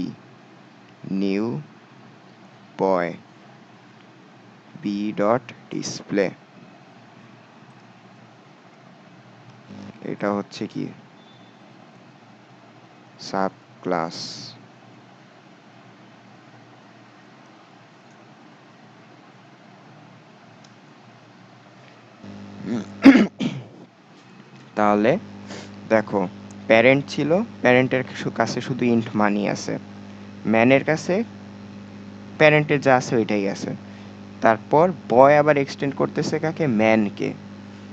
নিউ বয় বি ডট ডিসপ্লে, এটা হচ্ছে কি সাব ক্লাস। তাহলে দেখো প্যারেন্ট ছিল, প্যারেন্টের কাছে শুধু ইন্ট মানি আছে, ম্যানের কাছে প্যারেন্টের যা আছে ওইটাই আছে। তারপর বয় আবার এক্সটেন্ড করতেছে কাকে, ম্যানকে।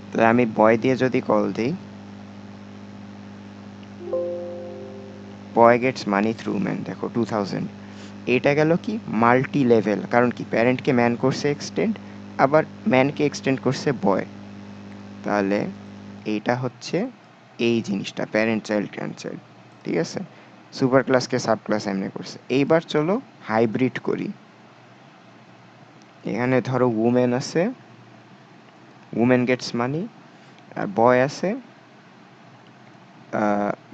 তাহলে আমি বয় দিয়ে যদি কল দিই, বয় গেটস মানি থ্রু ম্যান, দেখো 2000। এটা গেল কি মাল্টি লেভেল, কারণ কি প্যারেন্টকে ম্যান করছে এক্সটেন্ড, আবার ম্যানকে এক্সটেন্ড করছে বয়। তাহলে এইটা হচ্ছে এই জিনিসটা প্যারেন্ট চাইল্ড গ্র্যান্ড চাইল্ড, ঠিক আছে। সুপার ক্লাসকে সাব ক্লাস এমনি করছে। এইবার চলো হাইব্রিড করি। এখানে ধরো উমেন আছে, উমেন গেটস মানি, আর বয় আছে,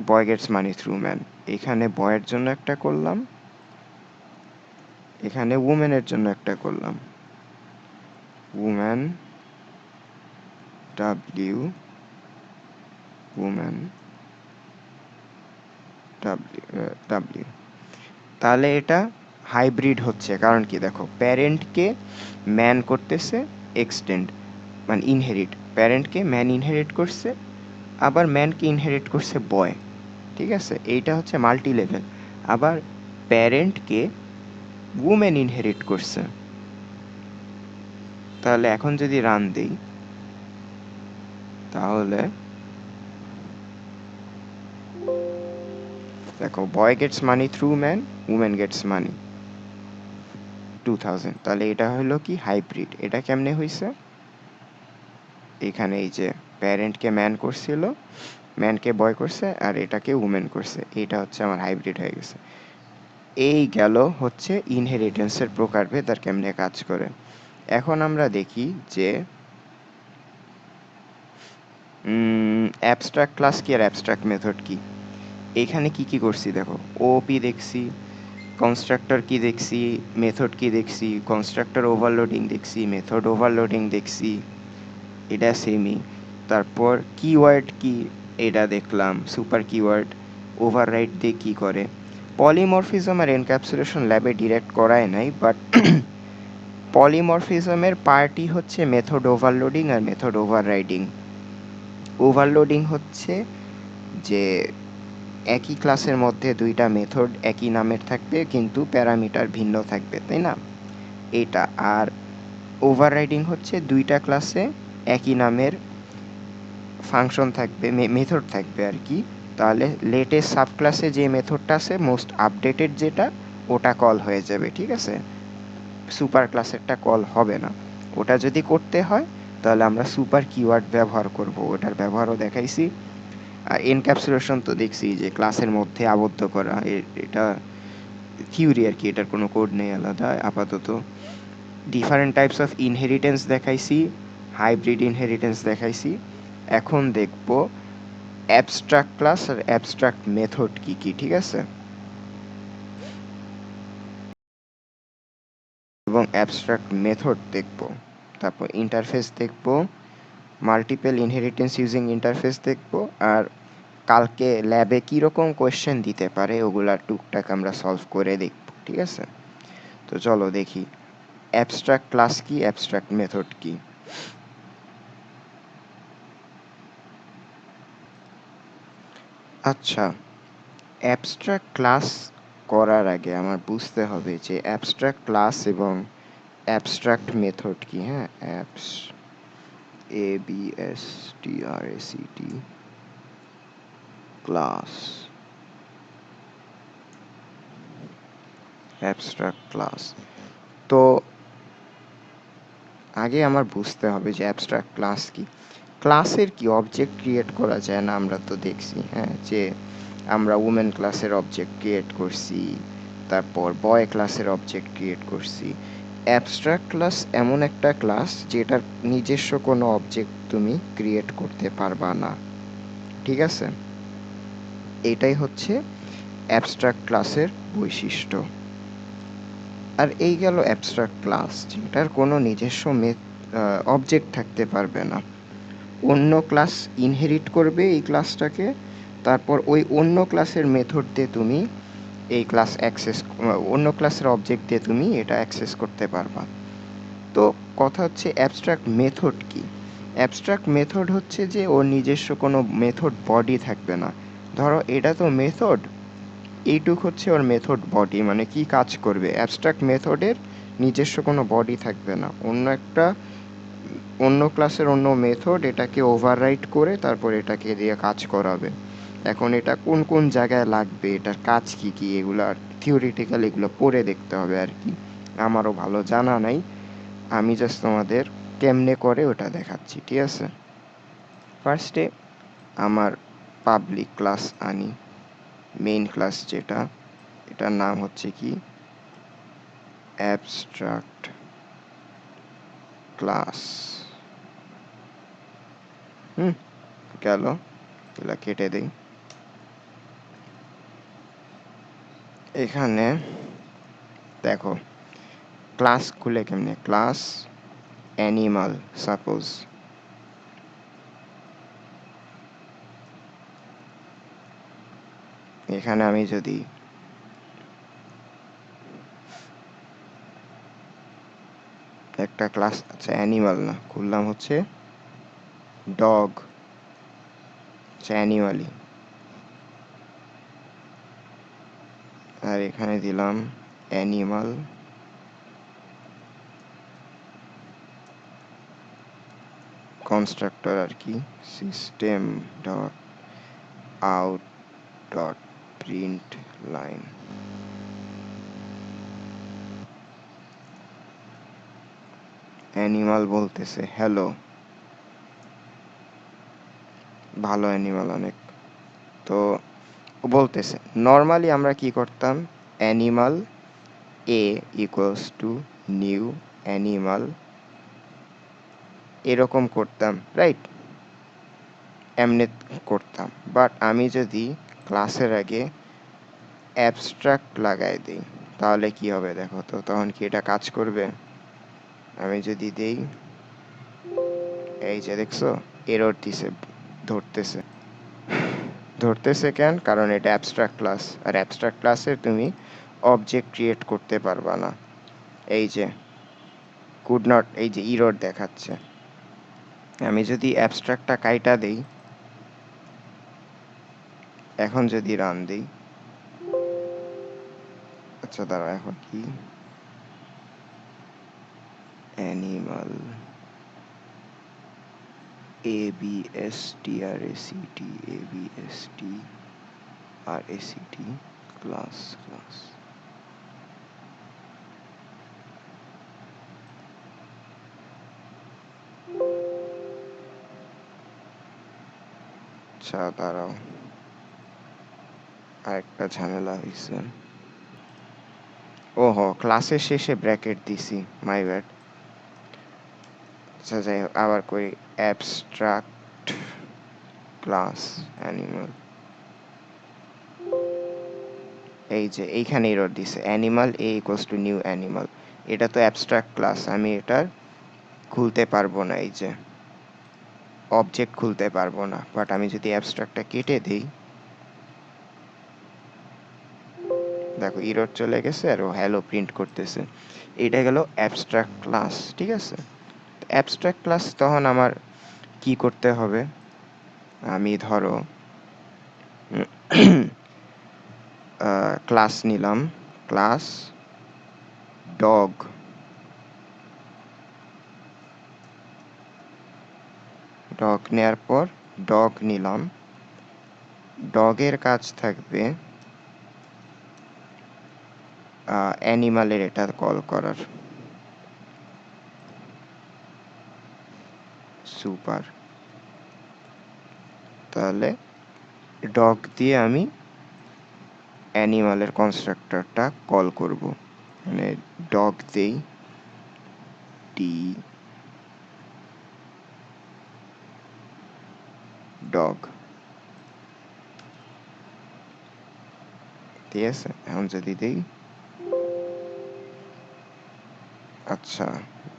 বয় গেটস মানি থ্রু ম্যান। এখানে বয়ের জন্য একটা করলাম, এখানে উমেনের জন্য একটা করলাম, উম্যান ডাব্লিউ উম্যান ডাব্লিউ। তাহলে এটা হাইব্রিড হচ্ছে, কারণ কি দেখো প্যারেন্টকে ম্যান করতেছে এক্সটেন্ড, মানে ইনহেরিট, প্যারেন্টকে ম্যান ইনহেরিট করছে, আবার ম্যানকে ইনহেরিট করছে বয়, ঠিক আছে। এইটা হচ্ছে মাল্টি লেভেল। আবার প্যারেন্টকে উমেন ইনহেরিট করছে। তাহলে এখন যদি রান দিই, তাহলে দেখো বয় গেটস মানি থ্রু ম্যান, উমেন গেটস মানি 2000। তাহলে এটা হলো কি হাইব্রিড। এটা কেমনে হয়েছে, এখানে এই যে প্যারেন্টকে ম্যান করছিল, ম্যানকে বয় করছে, আর এটাকে উমেন করছে, এটা হচ্ছে আমার হাইব্রিড হয়ে গেছে। এই গেল হচ্ছে ইনহেরিটেন্সের প্রকারভেদ আর কেমনে কাজ করে। এখন আমরা দেখি যে অ্যাবস্ট্রাক্ট ক্লাস কি আর অ্যাবস্ট্রাক্ট মেথড কি। এখানে কি কি করছি দেখো, ওপি দেখছি, কনস্ট্রাক্টর কি দেখছি, মেথড কি দেখছি, কনস্ট্রাক্টর ওভারলোডিং দেখছি, মেথড ওভারলোডিং দেখছি, এটা সেমই। তারপর কিওয়ার্ড কি এটা দেখলাম, সুপার কিওয়ার্ড ওভাররাইড দিয়ে কি করে। পলিমরফিজম আর এনক্যাপসুলেশন ল্যাবে ডিরেক্ট করায় নাই, বাট পলিমরফিজমের পার্টই হচ্ছে মেথড ওভারলোডিং আর মেথড ওভাররাইডিং। ওভারলোডিং হচ্ছে যে একই ক্লাসের মধ্যে দুইটা মেথড একই নামের থাকবে কিন্তু প্যারামিটার ভিন্ন থাকবে, তাই না? এটা। আর ওভাররাইডিং হচ্ছে দুইটা ক্লাসে একই নামের ফাংশন থাকবে, মেথড থাকবে আর কি। তাহলে লেটেস্ট সাব ক্লাসে যে মেথডটা আছে মোস্ট আপডেটেড যেটা, ওটা কল হয়ে যাবে, ঠিক আছে? সুপার ক্লাসেরটা কল হবে না। ওটা যদি করতে হয় তাহলে আমরা সুপার কিওয়ার্ড ব্যবহার করব, ওটার ব্যবহারও দেখাইছি। আর এনক্যাপসুলেশন তো দেখছি যে ক্লাসের মধ্যে আবদ্ধ করা, এটা থিওরি আর কি, এটার কোনো কোড নেই আলাদা আপাতত। ডিফারেন্ট টাইপস অফ ইনহেরিটেন্স দেখাইছি, হাইব্রিড ইনহেরিটেন্স দেখাইছি। এখন দেখব অ্যাবস্ট্রাক্ট ক্লাস আর অ্যাবস্ট্রাক্ট মেথড কি কি, ঠিক আছে? এবং অ্যাবস্ট্রাক্ট মেথড দেখব, তারপর ইন্টারফেস দেখব, মাল্টিপল ইনহেরিটেন্স ইউজিং ইন্টারফেস দেখব, আর কালকে ল্যাবে কীরকম কোয়েশ্চেন দিতে পারে ওগুলা টুকটাক আমরা সলভ করে দেখব, ঠিক আছে? তো চলো দেখি অ্যাবস্ট্রাক্ট ক্লাস কি, অ্যাবস্ট্রাক্ট মেথড কি। আচ্ছা, অ্যাবস্ট্রাক্ট ক্লাস করার আগে আমার বুঝতে হবে যে অ্যাবস্ট্রাক্ট ক্লাস এবং অ্যাবস্ট্রাক্ট মেথড কি। হ্যাঁ, ABSTRACT ক্লাস, অ্যাবস্ট্রাক্ট ক্লাস। তো আগে আমার বুঝতে হবে যে অ্যাবস্ট্রাক্ট ক্লাস কি। ক্লাসের কি অবজেক্ট ক্রিয়েট করা যায় না? আমরা তো দেখছি, হ্যাঁ, যে আমরা উমেন ক্লাসের অবজেক্ট ক্রিয়েট করছি, তারপর বয় ক্লাসের অবজেক্ট ক্রিয়েট করছি। অ্যাবস্ট্রাক্ট ক্লাস এমন একটা ক্লাস যেটার নিজস্ব কোনো অবজেক্ট তুমি ক্রিয়েট করতে পারবা না, ঠিক আছে? এটাই হচ্ছে অ্যাবস্ট্রাক্ট ক্লাসের বৈশিষ্ট্য। আর এই গেল অ্যাবস্ট্রাক্ট ক্লাস, যেটার কোনো নিজস্ব অবজেক্ট থাকতে পারবে না। অন্য ক্লাস ইনহেরিট করবে এই ক্লাসটাকে, তারপর ওই অন্য ক্লাসের মেথড দিয়ে তুমি এই ক্লাস অ্যাক্সেস, অন্য ক্লাসের অবজেক্ট দিয়ে তুমি এটা অ্যাক্সেস করতে পারবা। তো কথা হচ্ছে অ্যাবস্ট্রাক্ট মেথড কি। অ্যাবস্ট্রাক্ট মেথড হচ্ছে যে ওর নিজস্ব কোনো মেথড বডি থাকবে না। ধরো এটা তো মেথড, এইটুক হচ্ছে ওর মেথড বডি, মানে কি কাজ করবে। অ্যাবস্ট্রাক্ট মেথডের নিজস্ব কোনো বডি থাকবে না, অন্য ক্লাসের অন্য মেথড এটাকে ওভাররাইট করে তারপর এটাকে দিয়ে কাজ করাবে। এখন এটা কোন কোন জায়গায় লাগবে, এটার কাজ কি কি, এগুলো থিওরিটিক্যাল এগুলো পড়ে দেখতে হবে আর কি। আমারও ভালো জানা নাই, আমি জাস্ট তোমাদের কেমনে করে ওটা দেখাচ্ছি, ঠিক আছে? ফার্স্টে আমার পাবলিক ক্লাস আনি, মেইন ক্লাস যেটা, এটার নাম হচ্ছে কি অ্যাবস্ট্রাক্ট ক্লাস। গেল, এগুলা কেটে দিই। এখানে দেখো ক্লাস খুলে কেমনে, ক্লাস অ্যানিমাল সাপোজ, এখানে আমি যদি একটা ক্লাস, আচ্ছা অ্যানিমাল না, খুললাম হচ্ছে ডগ, আচ্ছা অ্যানিমালই, আর এখানে দিলাম অ্যানিমাল কনস্ট্রাক্টর আর কি, system dot out dot print line. Animal বলতেছে হ্যালো, ভালো অ্যানিমাল অনেক। তো বলতেছে নর্মালি আমরা কি করতাম, animal A equals to new animal, এরকম করতাম, রাইট? এমনি করতাম। বাট আমি যদি ক্লাসের আগে অ্যাবস্ট্রাক্ট লাগাই দিই তাহলে কি হবে দেখো তো, তখন কি এটা কাজ করবে? আমি যদি দেই এই যে দেখছো এরর দিছে, ধরতেছে। ধরতেছে কেন? কারণ এটা অ্যাবস্ট্রাক্ট ক্লাস, আর অ্যাবস্ট্রাক্ট ক্লাসে তুমি অবজেক্ট ক্রিয়েট করতে পারবা না। এই যে কুড নট, এই যে ইরর দেখাচ্ছে। আমি যদি অ্যাবস্ট্রাক্টটা কাইটা দেই, এখন যদি রান দিই, আচ্ছা দাঁড়া, এখন কি animal ABSTRACT ABSTRACT class class, আচ্ছা দাঁড়াও, আরেকটা ঝামেলা হয়েছে। ওহো, ক্লাসের শেষে ব্র্যাকেট দিছি, মাই ব্যাড। আচ্ছা যাই হোক, আবার করি। অ্যাবস্ট্রাক্ট ক্লাস অ্যানিমাল, এই যে এইখানে এরর দিছে, animal A equals to new animal. এটা তো অ্যাবস্ট্রাক্ট ক্লাস, আমি এটার খুলতে পারবো না, এই যে অবজেক্ট খুলতে পারবো না। বাট আমি যদি অ্যাবস্ট্রাক্টটা কেটে দিই, দেখো ইরর চলে গেছে আর ও হ্যালো প্রিন্ট করতেছে। এটা গেল অ্যাবস্ট্রাক্ট ক্লাস, ঠিক আছে। অ্যাবস্ট্রাক্ট ক্লাস তখন আমার কি করতে হবে? আমি ধরো ক্লাস নিলাম, ক্লাস ডগ, ডগ নেওয়ার পর ডগ নিলাম, ডগের কাজ থাকবে অ্যানিমালের এটা কল করার, সুপার। তাহলে ডগ দিয়ে আমি অ্যানিমালের কনস্ট্রাক্টরটা কল করব, মানে ডগ দেই ডি ডগ, ঠিক আছে। এখন যদি দেই, আচ্ছা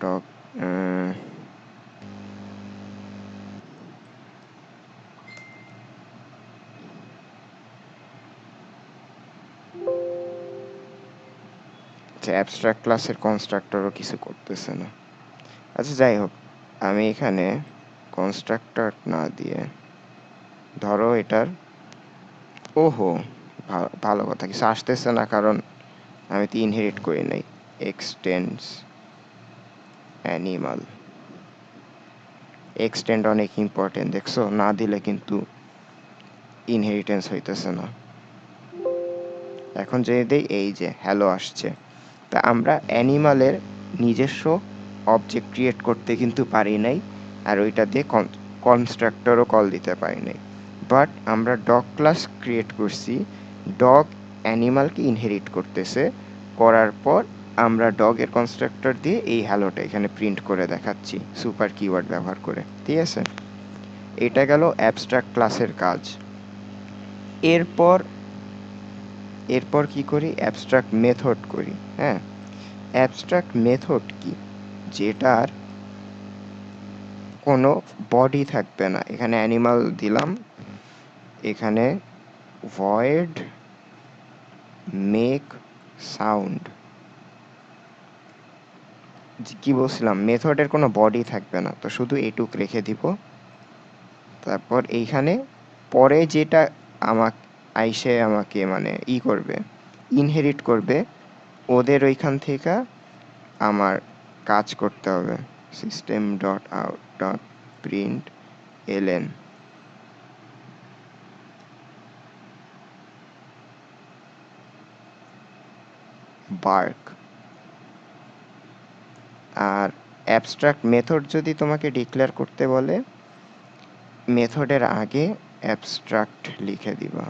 ডগ, আচ্ছা অ্যাবস্ট্রাক্ট ক্লাসের কনস্ট্রাক্টরও কিছু করতেছে না। আচ্ছা যাই হোক, আমি এখানে কনস্ট্রাক্টর না দিয়ে ধরো এটার, ওহো, ভালো কথা, কিছু আসতেছে না কারণ আমি তো ইনহেরিট করি নাই। এক্সটেন্ডস অ্যানিমাল, এক্সটেন্ড অনেক ইম্পর্টেন্ট, দেখছো, না দিলে কিন্তু ইনহেরিটেন্স হইতেছে না। এখন যদি দেই, এই যে হ্যালো আসছে। তা আমরা অ্যানিমালের নিজস্ব অবজেক্ট ক্রিয়েট করতে কিন্তু পারি নাই, আর ওইটা দিয়ে কনস্ট্রাক্টরও কল দিতে পারি নাই। বাট আমরা ডগ ক্লাস ক্রিয়েট করছি, ডগ অ্যানিমালকে ইনহেরিট করতেছে, করার পর আমরা ডগের কনস্ট্রাক্টর দিয়ে এই হ্যালোটা এখানে প্রিন্ট করে দেখাচ্ছি সুপার কিওয়ার্ড ব্যবহার করে, ঠিক আছে। এটা গেল অ্যাবস্ট্রাক্ট ক্লাসের কাজ। এরপর এরপর কি করি? অ্যাবস্ট্রাক্ট মেথড করি। হ্যাঁ, অ্যাবস্ট্রাক্ট মেথড কি? যেটার কোনো বডি থাকবে না। এখানে অ্যানিমাল দিলাম, এখানে ভয়েড মেক সাউন্ড, কি বলছিলাম, মেথডের কোনো বডি থাকবে না, তো শুধু এইটুক রেখে দিব। তারপর এইখানে পরে যেটা আমাকে মানে করবে, ইনহেরিট করবে, ওদের ওইখান থেকে আমার কাজ করতে হবে। System dot out dot print LN bark. আর অ্যাবস্ট্রাক্ট মেথড যদি তোমাকে ডিক্লেয়ার করতে বলে, মেথডের আগে অ্যাবস্ট্রাক্ট লিখে দিবা।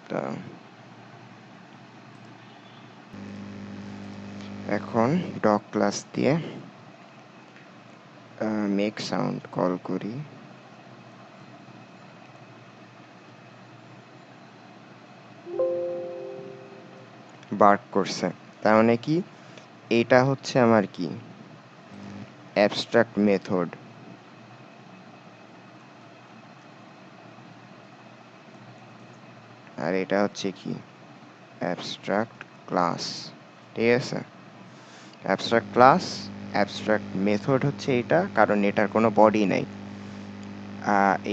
তা এখন ডগ ক্লাস দিয়ে মেক সাউন্ড কল করি। বার্ক করছে, তার মানে কি এটা হচ্ছে আমার কি অ্যাবস্ট্রাক্ট মেথড। আর এটা হচ্ছে কি অ্যাবস্ট্রাক্ট ক্লাস। ঠিক আছে, অ্যাবস্ট্রাক্ট ক্লাস, অ্যাবস্ট্রাক্ট মেথড হচ্ছে এটা, কারণ এটার কোনো বডি নাই।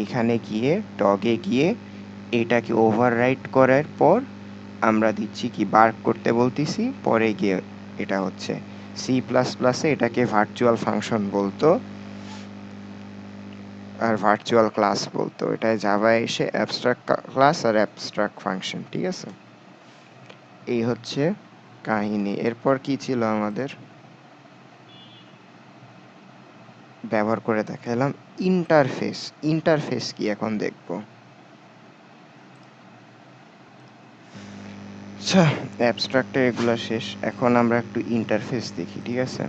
এইখানে গিয়ে ডগে গিয়ে এটাকে ওভাররাইট করার পর আমরা দিচ্ছি কি বার্ক করতে বলতেছি, পরে গিয়ে এটা হচ্ছে সি প্লাস প্লাসে এটাকে ভার্চুয়াল ফাংশন বলতো আর ভার্চুয়াল ক্লাস বলতো, এটায় জাভায় এসে অ্যাবস্ট্রাক্ট ক্লাস আর অ্যাবস্ট্রাক্ট ফাংশন। ঠিক আছে, এই হচ্ছে কাহিনী। এরপর কি ছিল আমাদের, ব্যবহার করে দেখালাম ইন্টারফেস। ইন্টারফেস কি এখন দেখব। আচ্ছা, অ্যাবস্ট্রাক্টের এগুলো শেষ, এখন আমরা একটু ইন্টারফেস দেখি। ঠিক আছে,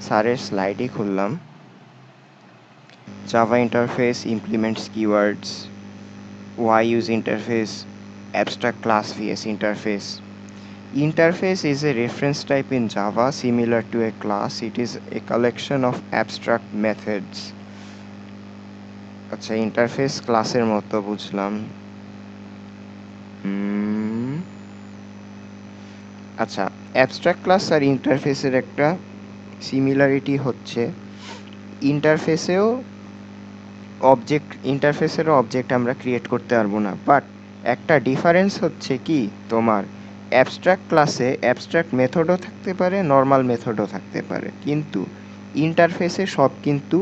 স্যারের স্লাইডে খুললাম। Java interface implements keywords, why use interface, abstract class vs interface. Interface is a reference type in Java similar to a class. It is a collection of abstract methods. আচ্ছা, ইন্টারফেস ক্লাসের মতো বুঝলাম। আচ্ছা, অ্যাবস্ট্রাক্ট ক্লাস আর ইন্টারফেসের একটা similarity হচ্ছে ইন্টারফেসেরও object আমরা create করতে পারবো না, বাট একটা ডিফারেন্স হচ্ছে কি তোমার অ্যাবস্ট্রাক্ট ক্লাসে অ্যাবস্ট্রাক্ট মেথডও থাকতে পারে, নর্মাল মেথডও থাকতে পারে, কিন্তু ইন্টারফেসে সব কিন্তু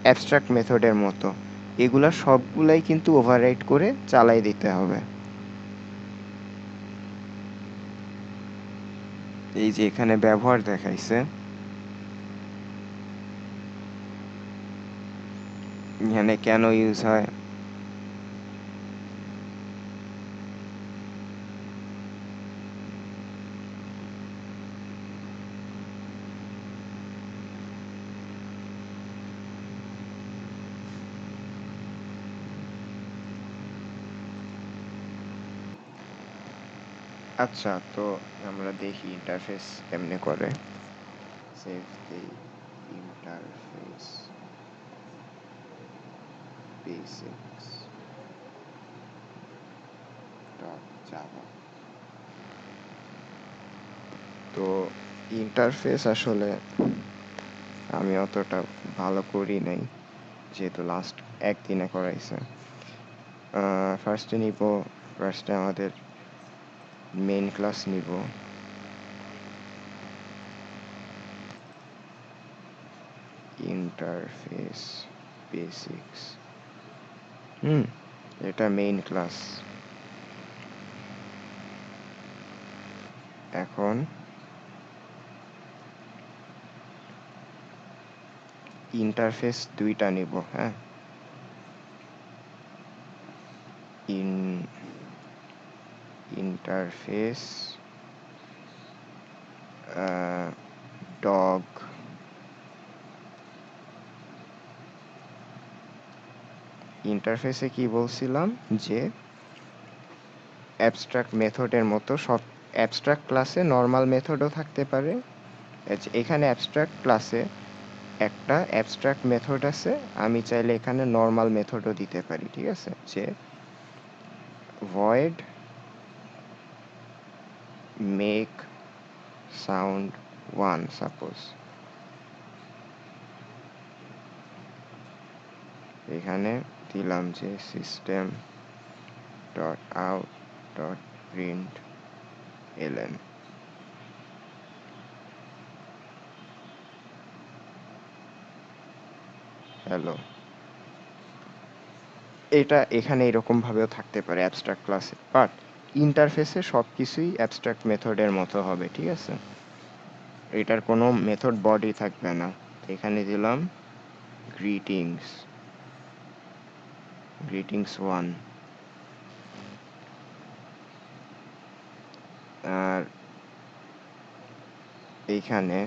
অ্যাবস্ট্রাক্ট মেথডের মতো, এগুলা সবগুলাই কিন্তু ওভাররাইট করে চালাই দিতে হবে। এই যে এখানে ব্যবহার দেখাইছে, এখানে কেন ইউজ হয়। আচ্ছা, তো আমরা দেখি ইন্টারফেস কেমনে করে। সেভ দি ইন্টারফেস বেসিক্স ডট জাভা। তো ইন্টারফেস আসলে আমি অতটা ভালো করি নাই, যেহেতু লাস্ট একদিনে করাইছে। ফার্স্টে আমাদের মেইন ক্লাস নিব। ইন্টারফেস বেসিক্স, এটা মেইন ক্লাস। এখন ইন্টারফেস দুইটা নিব। হ্যাঁ, ইন্টারফেস ডগ ইন্টারফেসে কি বলছিলাম যে অ্যাবস্ট্রাক্ট মেথডের মতো সব অ্যাবস্ট্রাক্ট ক্লাসে নর্মাল মেথডও থাকতে পারে। এখানে অ্যাবস্ট্রাক্ট ক্লাসে একটা অ্যাবস্ট্রাক্ট মেথড আছে, আমি চাইলে এখানে নর্মাল মেথডও দিতে পারি। ঠিক আছে, যে void make sound 1 সাপোজ, এখানে দিলাম যে system dot out dot print ln. Hello, এটা এখানে এরকম ভাবেও থাকতে পারে অ্যাবস্ট্রাক্ট ক্লাসে, বাট ইন্টারফেসে সব কিছুই অ্যাবস্ট্রাক্ট মেথডের মতো হবে। ঠিক আছে, এটার কোনো মেথড বডি থাকবে না। এখানে দিলাম গ্রিটিংস, গ্রিটিংস 1। আর এইখানে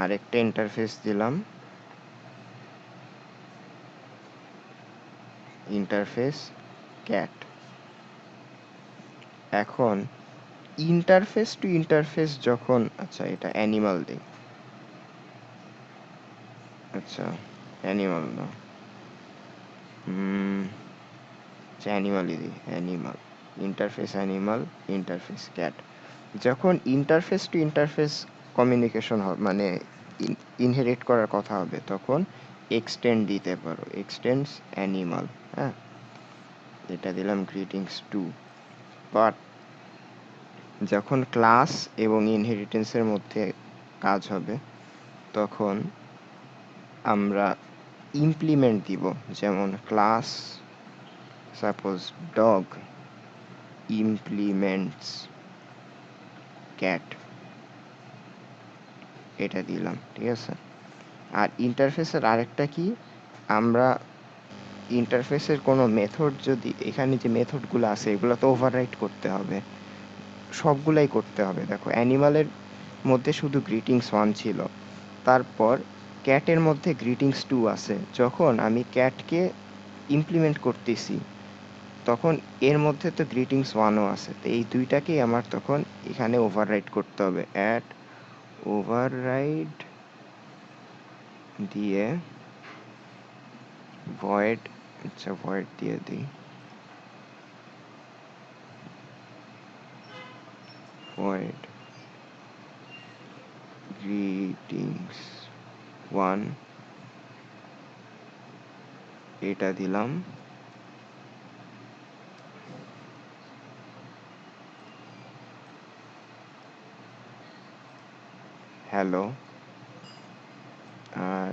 আরেকটা ইন্টারফেস দিলাম, ইন্টারফেস ক্যাট। এখন ইন্টারফেস টু ইন্টারফেস যখন, আচ্ছা এটা অ্যানিমাল দিই, আচ্ছা অ্যানিমাল না, অ্যানিমালই দিই, animal interface animal interface cat. যখন ইন্টারফেস টু ইন্টারফেস কমিউনিকেশন হবে, মানে ইনহেরিট করার কথা হবে, তখন এক্সটেন্ড দিতে পারো, এক্সটেন্ডস অ্যানিমাল। হ্যাঁ, এটা দিলাম গ্রিটিংস টু। বাট যখন ক্লাস এবং ইনহেরিটেন্সের মধ্যে কাজ হবে, তখন আমরা ইমপ্লিমেন্ট দিব। যেমন class suppose dog implements cat, এটা দিলাম, ঠিক আছে। আর ইন্টারফেসের আরেকটা কি, আমরা ইন্টারফেসের কোনো মেথড যদি, এখানে যে মেথডগুলো আছে এগুলো তো ওভাররাইট করতে হবে, সবগুলাই করতে হবে। দেখো অ্যানিমালের মধ্যে শুধু গ্রিটিংস 1 ছিল, তারপর ক্যাটের মধ্যে গ্রিটিংস 2 আছে। যখন আমি ক্যাটকে ইমপ্লিমেন্ট করতেছি, তখন এর মধ্যে তো গ্রিটিংস 1ও আছে, তো এই দুইটাকেই আমার তখন এখানে ওভাররাইট করতে হবে। অ্যাড ওভাররাইড দিয়ে ভয়েড, আচ্ছা ভয়েড দিয়ে দিই, void greetings 1, এটা দিলাম। হ্যালো আর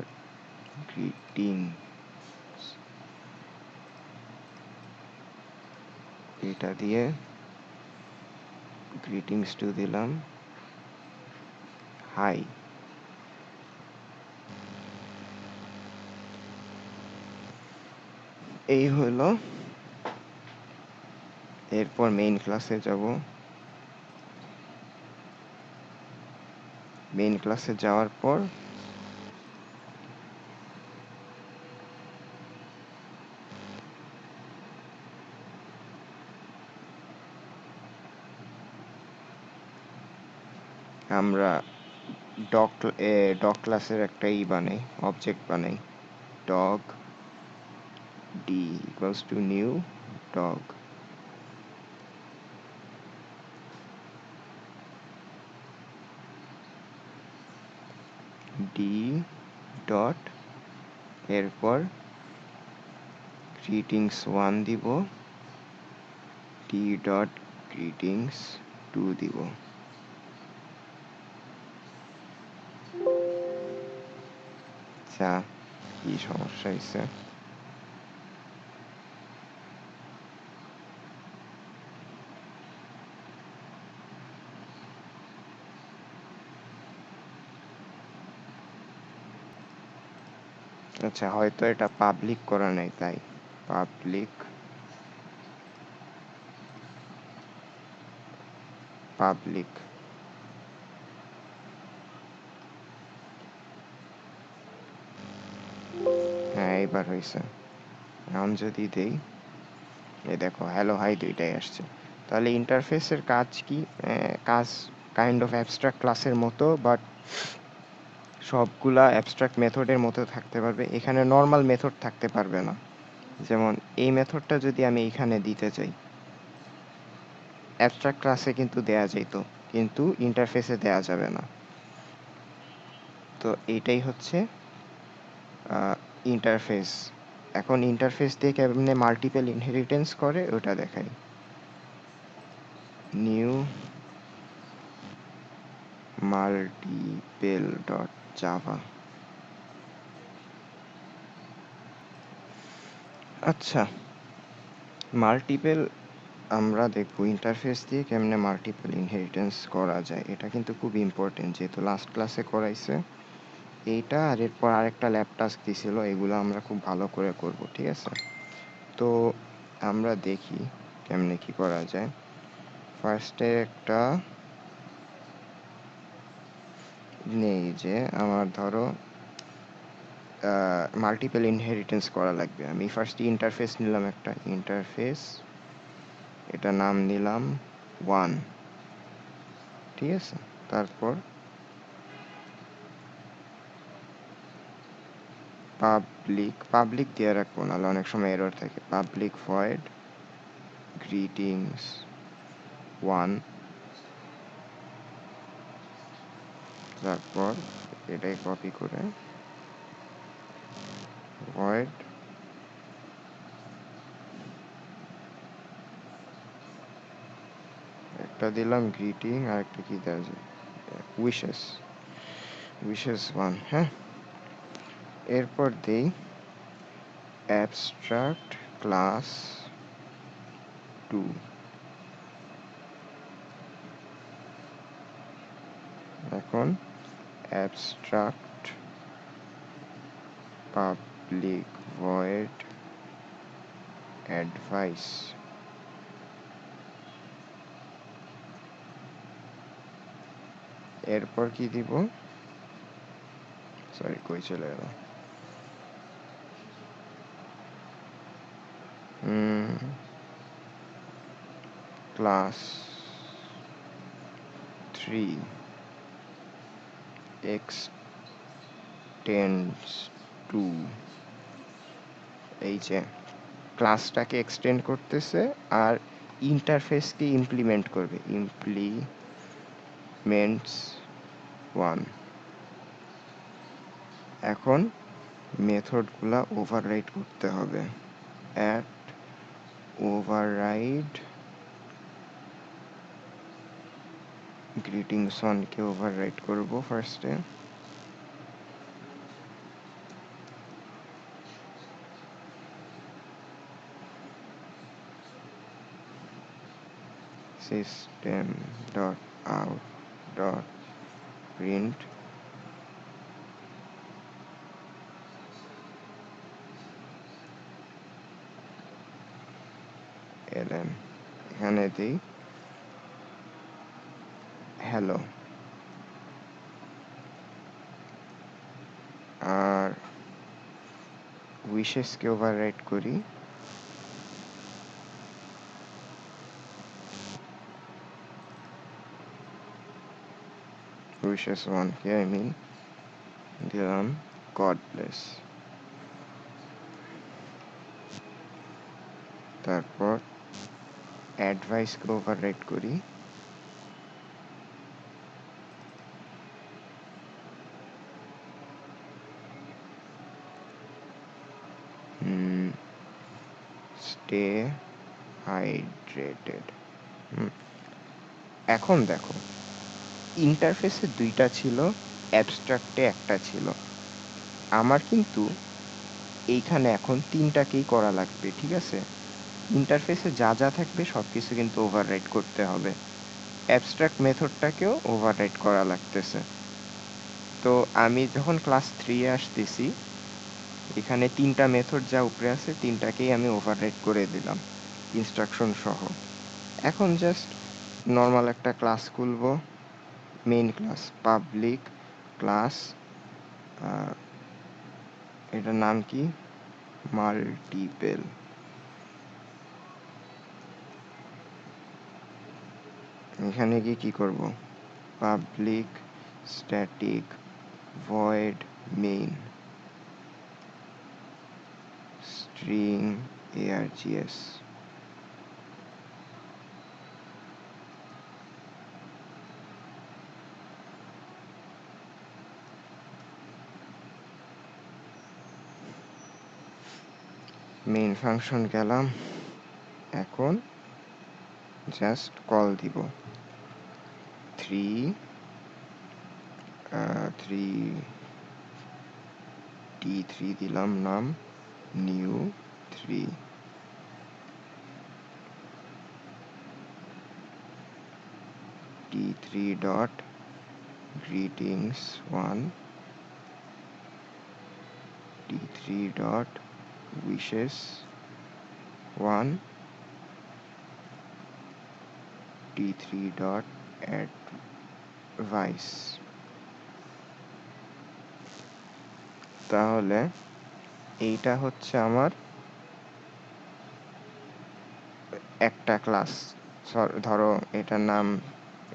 গ্রিটিংস, এটা দিয়ে গ্রিটিংস টু দিলাম হাই। এই হলো। এরপর মেইন ক্লাসে যাব। মেইন ক্লাসে যাওয়ার পর আমরা ডগ ক্লাসের একটা বানাই, অবজেক্ট বানাই, dog D equals to new dog, D dot, এরপর গ্রিটিংস 1 দিব, ডি ডট গ্রিটিংস 2 দিব। আচ্ছা, কি সমস্যা হয়েছে? আচ্ছা, হয়তো এটা পাবলিক করা নাই, তাই পাবলিক পাবলিক হ্যাঁ, এবার হয়েছে। এখন যদি দেই, এই দেখো হ্যালো হাই দুইটাই আসছে। তাহলে ইন্টারফেসের কাজ কি? কাজ কাইন্ড অফ অ্যাবস্ট্রাক্ট ক্লাসের মতো, বাট সবগুলা অ্যাবস্ট্রাক্ট মেথডের মতো থাকতে পারবে। এখানে নর্মাল মেথড থাকতে পারবে না। যেমন এই মেথডটা যদি আমি এখানে দিতে চাই, অ্যাবস্ট্রাক্ট ক্লাসে কিন্তু দেয়া যেত, কিন্তু ইন্টারফেসে দেয়া যাবে না। তো এইটাই হচ্ছে ইন্টারফেস। এখন ইন্টারফেস দিয়ে কেমনে মাল্টিপল ইনহেরিটেন্স করে ওটা দেখাই। New multiple dot Java. আচ্ছা, মাল্টিপল আমরা দেখব ইন্টারফেস দিয়ে কেমনে মাল্টিপল ইনহেরিটেন্স করা যায়। এটা কিন্তু খুব ইম্পর্টেন্ট, যেহেতু লাস্ট ক্লাসে করাইছে। এইটা আর এরপর আরেকটা ল্যাব টাস্ক দিছিল, এগুলো আমরা খুব ভালো করে করব, ঠিক আছে? তো আমরা দেখি কেমনে কি করা যায়। ফার্স্টে একটা নেই, যে আমার ধরো মাল্টিপল ইনহেরিটেন্স করা লাগবে। আমি ফার্স্ট ইন্টারফেস নিলাম, একটা ইন্টারফেস, এটা নাম দিলাম 1, ঠিক আছে। তারপর পাবলিক দিয়ে রাখবো, নাহলে অনেক সময় এরর থাকে। পাবলিক ভয়েড গ্রিটিংস 1, তারপর এটাই কপি করে ভয়েড একটা দিলাম গ্রিটিং, আর একটা কি দেওয়া যায়, উইশেস 1, হ্যাঁ। এরপর দেই অ্যাবস্ট্রাক্ট ক্লাস 2, এখন অ্যাবস্ট্রাক্ট পাবলিক ভয়েড অ্যাডভাইস, এরপর কি দিব, সরি কই চলে গেল, ক্লাস 3 এক্সটেন্ডস টু, এই যে ক্লাসটাকে এক্সটেন্ড করতেছে আর ইন্টারফেসকে ইমপ্লিমেন্ট করবে, ইমপ্লিমেন্টস 1। এখন মেথডগুলা ওভাররাইড করতে হবে। অ্যাট ওভাররাইড গ্রিটিংস 1কে ওভাররাইড করব ফার্স্টে, system dot out dot print ln, এখানে দিই হ্যালো, আর উইশেসকে ওভাররাইড করি, উইশেস 1কে দিলাম গড ব্লেস। তারপর অ্যাডভাইসকে ওভাররাইড করি, স্টে হাইড্রেটেড। এখন দেখো, ইন্টারফেসে 2টা ছিল, অ্যাবস্ট্রাক্টে একটা ছিল, আমার কিন্তু এইখানে এখন 3টাকেই করা লাগবে, ঠিক আছে। ইন্টারফেসে যা যা থাকবে সব কিছু কিন্তু ওভাররাইড করতে হবে, অ্যাবস্ট্রাক্ট মেথডটাকেও ওভাররাইড করা লাগতেছে। তো আমি যখন ক্লাস 3 এ আসতেছি, এখানে 3টা মেথড যা উপরে আছে 3টাকেই আমি ওভাররাইড করে দিলাম ইনস্ট্রাকশন সহ। এখন জাস্ট নর্মাল একটা ক্লাস খুলবো, মেইন ক্লাস, পাবলিক ক্লাস, এটার নাম কি, মাল্টিপল। এখানে গিয়ে কি করব, public static void main string args, main function গেলাম, এখন জাস্ট কল দিব 3 t3 দিলাম নাম, new 3, t3 dot greetings 1, t3 dot wishes 1, t3 dot advice. তাহলে এইটা হচ্ছে আমার একটা ক্লাস। ধরো এটার নাম,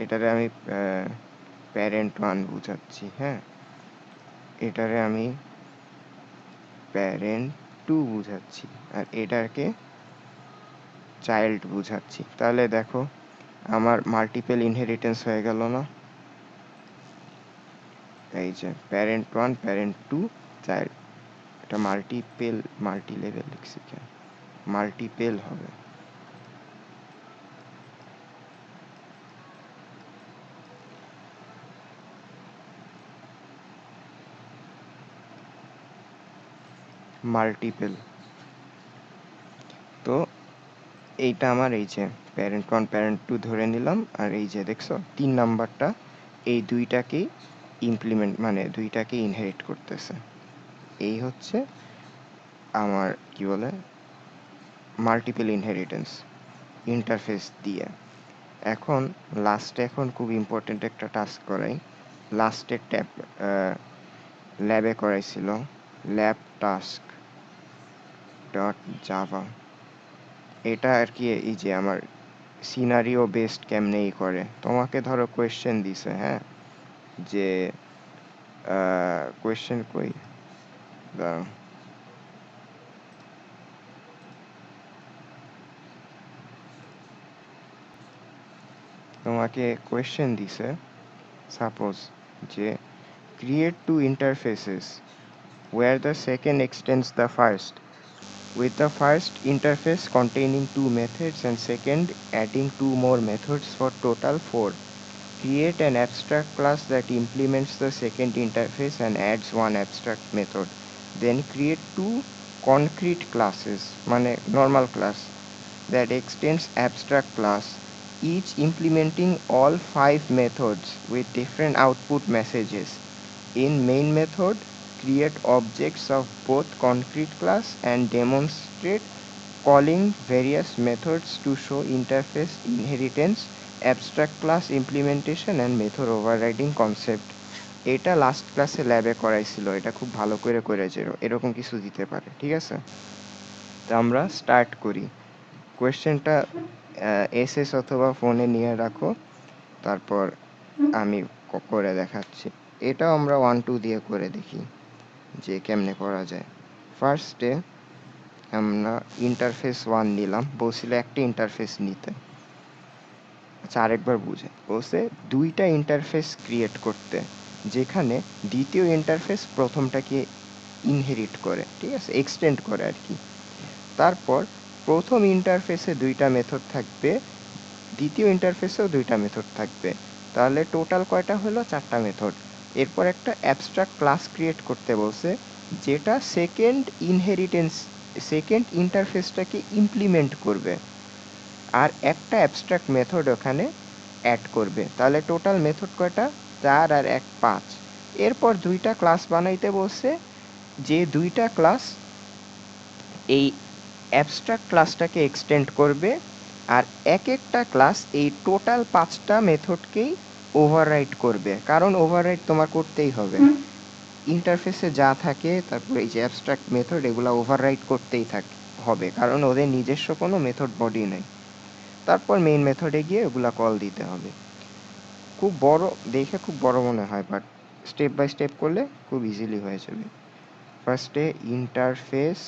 এটারে আমি প্যারেন্ট 1 বুঝাচ্ছি, হ্যাঁ, এটারে আমি প্যারেন্ট 2 বুঝাচ্ছি, আর এটাকে চাইল্ড বুঝাচ্ছি। তাহলে দেখো আমার মাল্টিপল ইনহেরিটেন্স হয়ে গেল না? এই যে প্যারেন্ট 1, প্যারেন্ট 2, চাইল্ড। এটা মাল্টি লেভেল লিখছি কেন? মাল্টিপল হবে। মাল্টিপল। তো এইটা আমার এই যে প্যারেন্ট 1, প্যারেন্ট 2 ধরে নিলাম, আর এই যে দেখছো 3 নাম্বারটা এই দুইটাকেই মানে দুইটাকেই ইনহেরিট করতেছে। এই হচ্ছে আমার কি বলে মাল্টিপল ইনহেরিটেন্স ইন্টারফেস দিয়ে। এখন এখন খুব ইম্পর্টেন্ট একটা টাস্ক করাই। লাস্টের ল্যাবে করাইছিল, ল্যাব টাস্ক ডট জাভা। এটা আর কি এই যে আমার সিনারিও বেসড কেমনেই করে। তোমাকে ধরো কোয়েশ্চেন দিছে, হ্যাঁ, যে কোয়েশ্চেন কই, দাঁড়াও, তোমাকে কোয়েশ্চেন দিছে সাপোজ যে create two interfaces where the second extends the first, with the first interface containing two methods and second adding two more methods for total 4. Create an abstract class that implements the second interface and adds one abstract method. Then create two concrete classes, মানে normal class, that extends abstract class, each implementing all 5 methods with different output messages. In main method, create objects of both concrete class and demonstrate calling various methods to show interface inheritance, abstract class implementation and method overriding concept. এটা last ক্লাসে ল্যাবে করাইছিল, এটা খুব ভালো করে করেছে, এরকম কিছু দিতে পারে, ঠিক আছে? তো আমরা স্টার্ট করি। কোয়েশ্চেনটা এসএস অথবা ফোনে নিয়ে রাখো, তারপর আমি করে দেখাচ্ছি। এটাও আমরা 1-2 দিয়ে করে দেখি যে কেমনে করা যায়। ফার্স্টে আমরা ইন্টারফেস 1 নিলাম, বলছিল একটা ইন্টারফেস নিতে। আচ্ছা, আরেকবার বুঝে বলছে 2টা ইন্টারফেস ক্রিয়েট করতে, যেখানে দ্বিতীয় ইন্টারফেস প্রথমটাকে ইনহেরিট করে, ঠিক আছে, এক্সটেন্ড করে আর কি। তারপর প্রথম ইন্টারফেসে 2টা মেথড থাকবে, দ্বিতীয় ইন্টারফেসেও 2টা মেথড থাকবে। তাহলে টোটাল কয়টা হলো? 4টা মেথড। এরপর একটা অ্যাবস্ট্রাক্ট ক্লাস ক্রিয়েট করতে বলছে, যেটা সেকেন্ড ইন্টারফেসটাকে ইমপ্লিমেন্ট করবে, আর একটা অ্যাবস্ট্রাক্ট মেথড ওখানে অ্যাড করবে। তাহলে টোটাল মেথড কয়টা? 4 আর 1 5। এরপর 2টা ক্লাস বানাইতে বলছে, যে 2টা ক্লাস এই অ্যাবস্ট্রাক্ট ক্লাসটাকে এক্সটেন্ড করবে, আর একটা ক্লাস এই টোটাল 5টা মেথডকেই ওভাররাইড করবে, কারণ ওভাররাইড তোমার করতেই হবে। ইন্টারফেসে যা থাকে, তারপর এই যে অ্যাবস্ট্রাক্ট মেথড, এগুলো ওভাররাইড করতেই হবে, কারণ ওদের নিজস্ব কোনো মেথড বডি নেই। তারপর মেইন মেথডে গিয়ে ওগুলা কল দিতে হবে। খুব বড় দেখে খুব বড় মনে হয়, বাট স্টেপ বাই স্টেপ করলে খুব ইজিলি হয়ে যাবে। ফার্স্টে ইন্টারফেস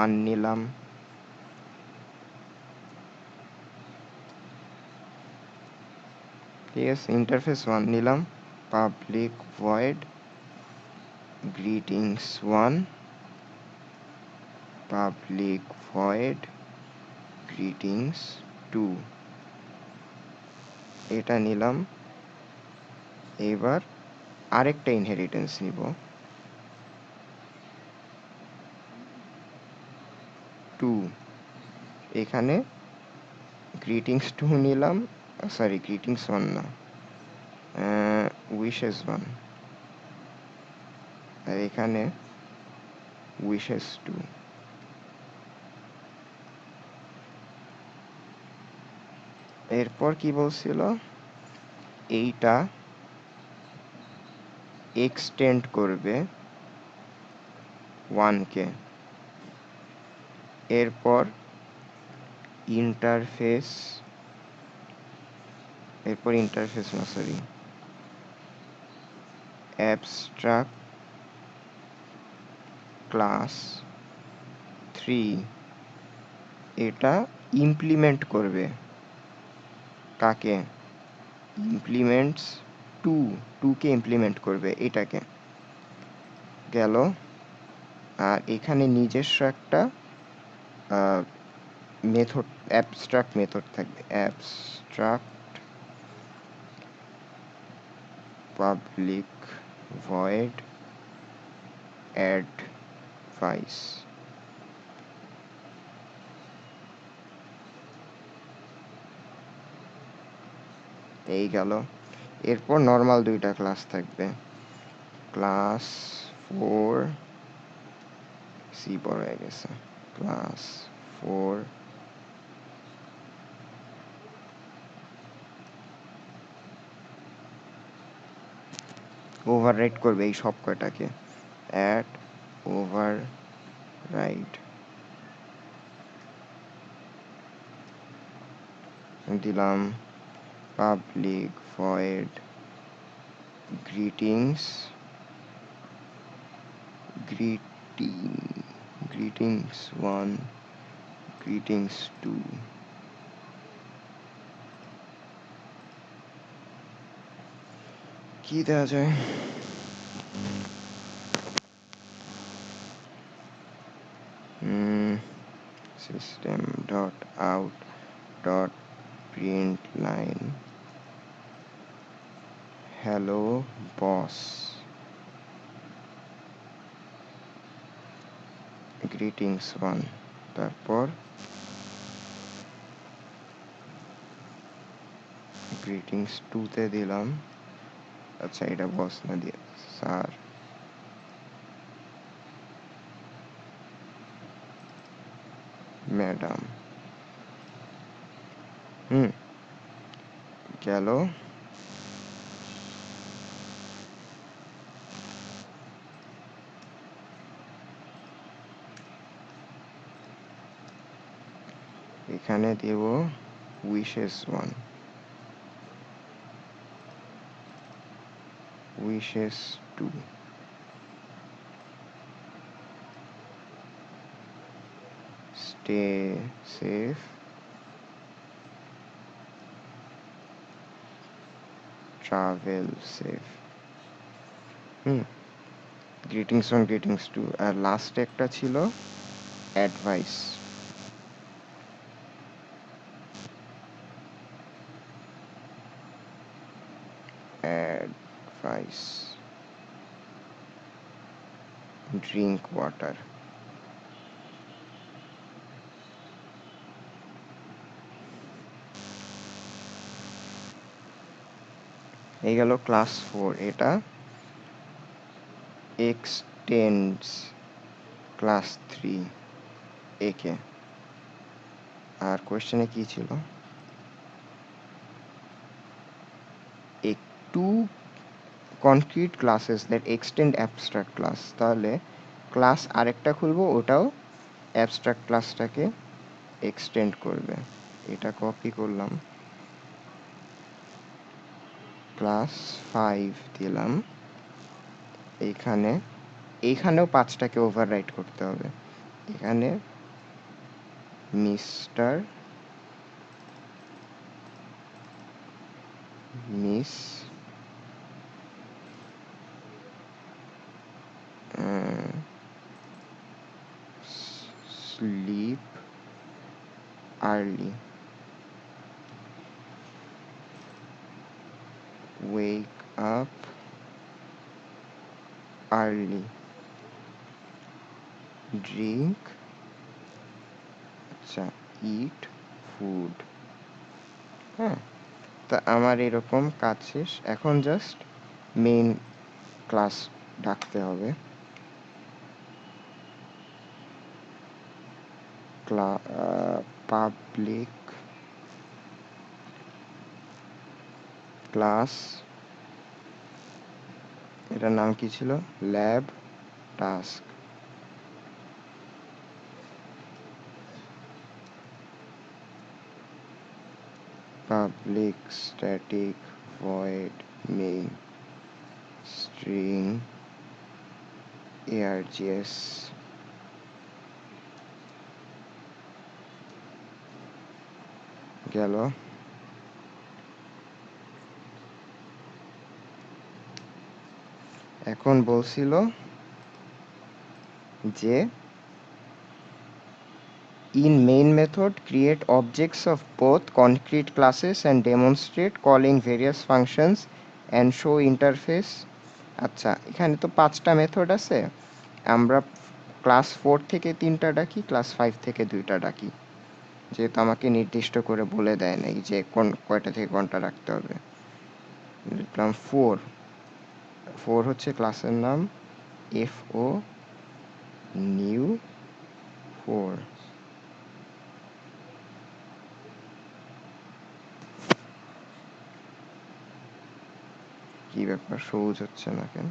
1 নিলাম, ঠিক আছে, ইন্টারফেস 1 নিলাম, public void greetings 1, public void greetings 2, এটা নিলাম। এবার আরেকটা ইনহেরিটেন্স নিব, 2, এখানে গ্রিটিংস 2 নিলাম, সরি গ্রিটিংস 1 না, উইশেস 1, আর এখানে উইশেস 2। এরপর কি বলছিল? এইটা এক্সটেন্ড করবে 1কে। এরপর ইন্টারফেস না সরি, অ্যাবস্ট্রাক্ট ক্লাস 3 এটা ইমপ্লিমেন্ট করবে। কাকে? ইমপ্লিমেন্টস 2কে ইমপ্লিমেন্ট করবে এটাকে। গেল। আর এখানে নিজস্ব একটা মেথড, অ্যাবস্ট্রাক্ট মেথড থাকবে, অ্যাবস্ট্রাক্ট পাবলিক ভয়েড অ্যাডভাইস। এই গেল। এরপর নর্মাল 2টা ক্লাস থাকবে, ক্লাস 4 সি বড় হয়ে গেছে, ক্লাস 4 ওভাররাইড করবে এই সব কয়টাকে। অ্যাড ওভাররাইড দিলাম public void greetings greetings 1 greetings 2। কি দেওয়া যায়? System dot out dot print line hello boss greetings 1। তারপর গ্রিটিংস 2তে দিলাম, আচ্ছা এটা বস না দিয়ে স্যার ম্যাডাম। গেল। এখানে দেব wishes 1 wishes 2 stay safe travel safe. Greetings 1 greetings 2 আর লাস্ট একটা ছিল অ্যাডভাইস। Advice drink water. এই গেল ক্লাস 4। এটা এক্সটেন্ডস ক্লাস 3 একে। আর কোয়েশ্চেনে কি ছিল? Two concrete classes that extend abstract class. তাহলে ক্লাস আরেকটা খুলবো, ওটাও অ্যাবস্ট্রাক্ট ক্লাসটাকে এক্সটেন্ড করবে। এটা কপি করলাম, ক্লাস 5 দিলাম এইখানেও 5টাকে ওভাররাইট করতে হবে। এখানে mister miss slip early wake up early drink, আচ্ছা ইট ফুড। হ্যাঁ, তা আমার এরকম কাজ শেষ। এখন জাস্ট মেইন ক্লাস ডাকতে হবে। পাবলিক ক্লাস, এটার নাম কি ছিল? Lab task public static void main string args গেল। এখন বলছিল যে in main method create objects of both concrete classes and demonstrate calling various functions and show interface। আচ্ছা, এখানে তো 5টা মেথড আছে, আমরা ক্লাস 4 থেকে 3টা ডাকি, ক্লাস 5 থেকে 2টা ডাকি, যেহেতু আমাকে নির্দিষ্ট করে বলে দেয় নাই যে কয়টা থেকে কোনটা রাখতে হবে। লিখলাম 4 হচ্ছে ক্লাসের নাম fo new 4। কি ব্যাপার, সহজ হচ্ছে না কেন?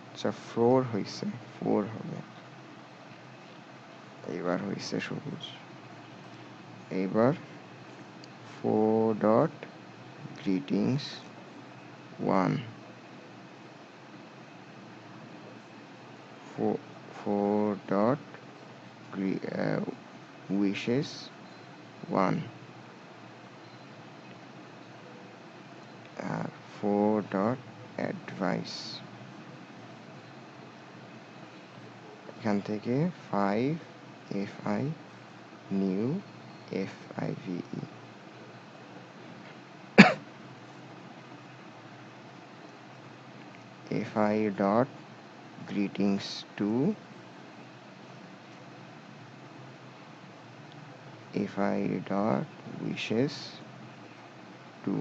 আচ্ছা 4 হইছে, 4 হবে, এইবার হইছে সবুজ। এইবার 4 ডট গ্রিটিংস 1 4 ডট wishes 1 আর 4 ডট অ্যাডভাইস। এখান থেকে 5 fi new five fi dot greetings 2 fi dot wishes 2।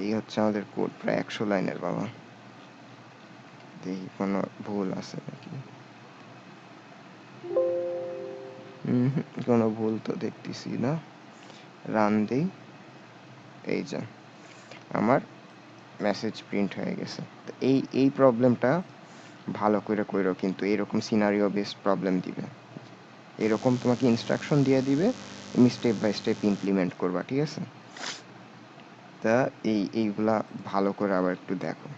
এই হচ্ছে আমাদের কোড, প্রায় 100 লাইনের বাবা। দেখি কোনো ভুল আছে নাকি। কোনো ভুল তো দেখতেছি না। রান দেই, এই যে আমার মেসেজ প্রিন্ট হয়ে গেছে। তো এই প্রবলেমটা ভালো করে কইরো, কিন্তু এরকম সিনারিও বেসড প্রবলেম দিবে, এরকম তোমাকে ইনস্ট্রাকশন দিয়ে দিবে, তুমি স্টেপ বাই স্টেপ ইমপ্লিমেন্ট করবা, ঠিক আছে? তা এইগুলা ভালো করে আবার একটু দেখো।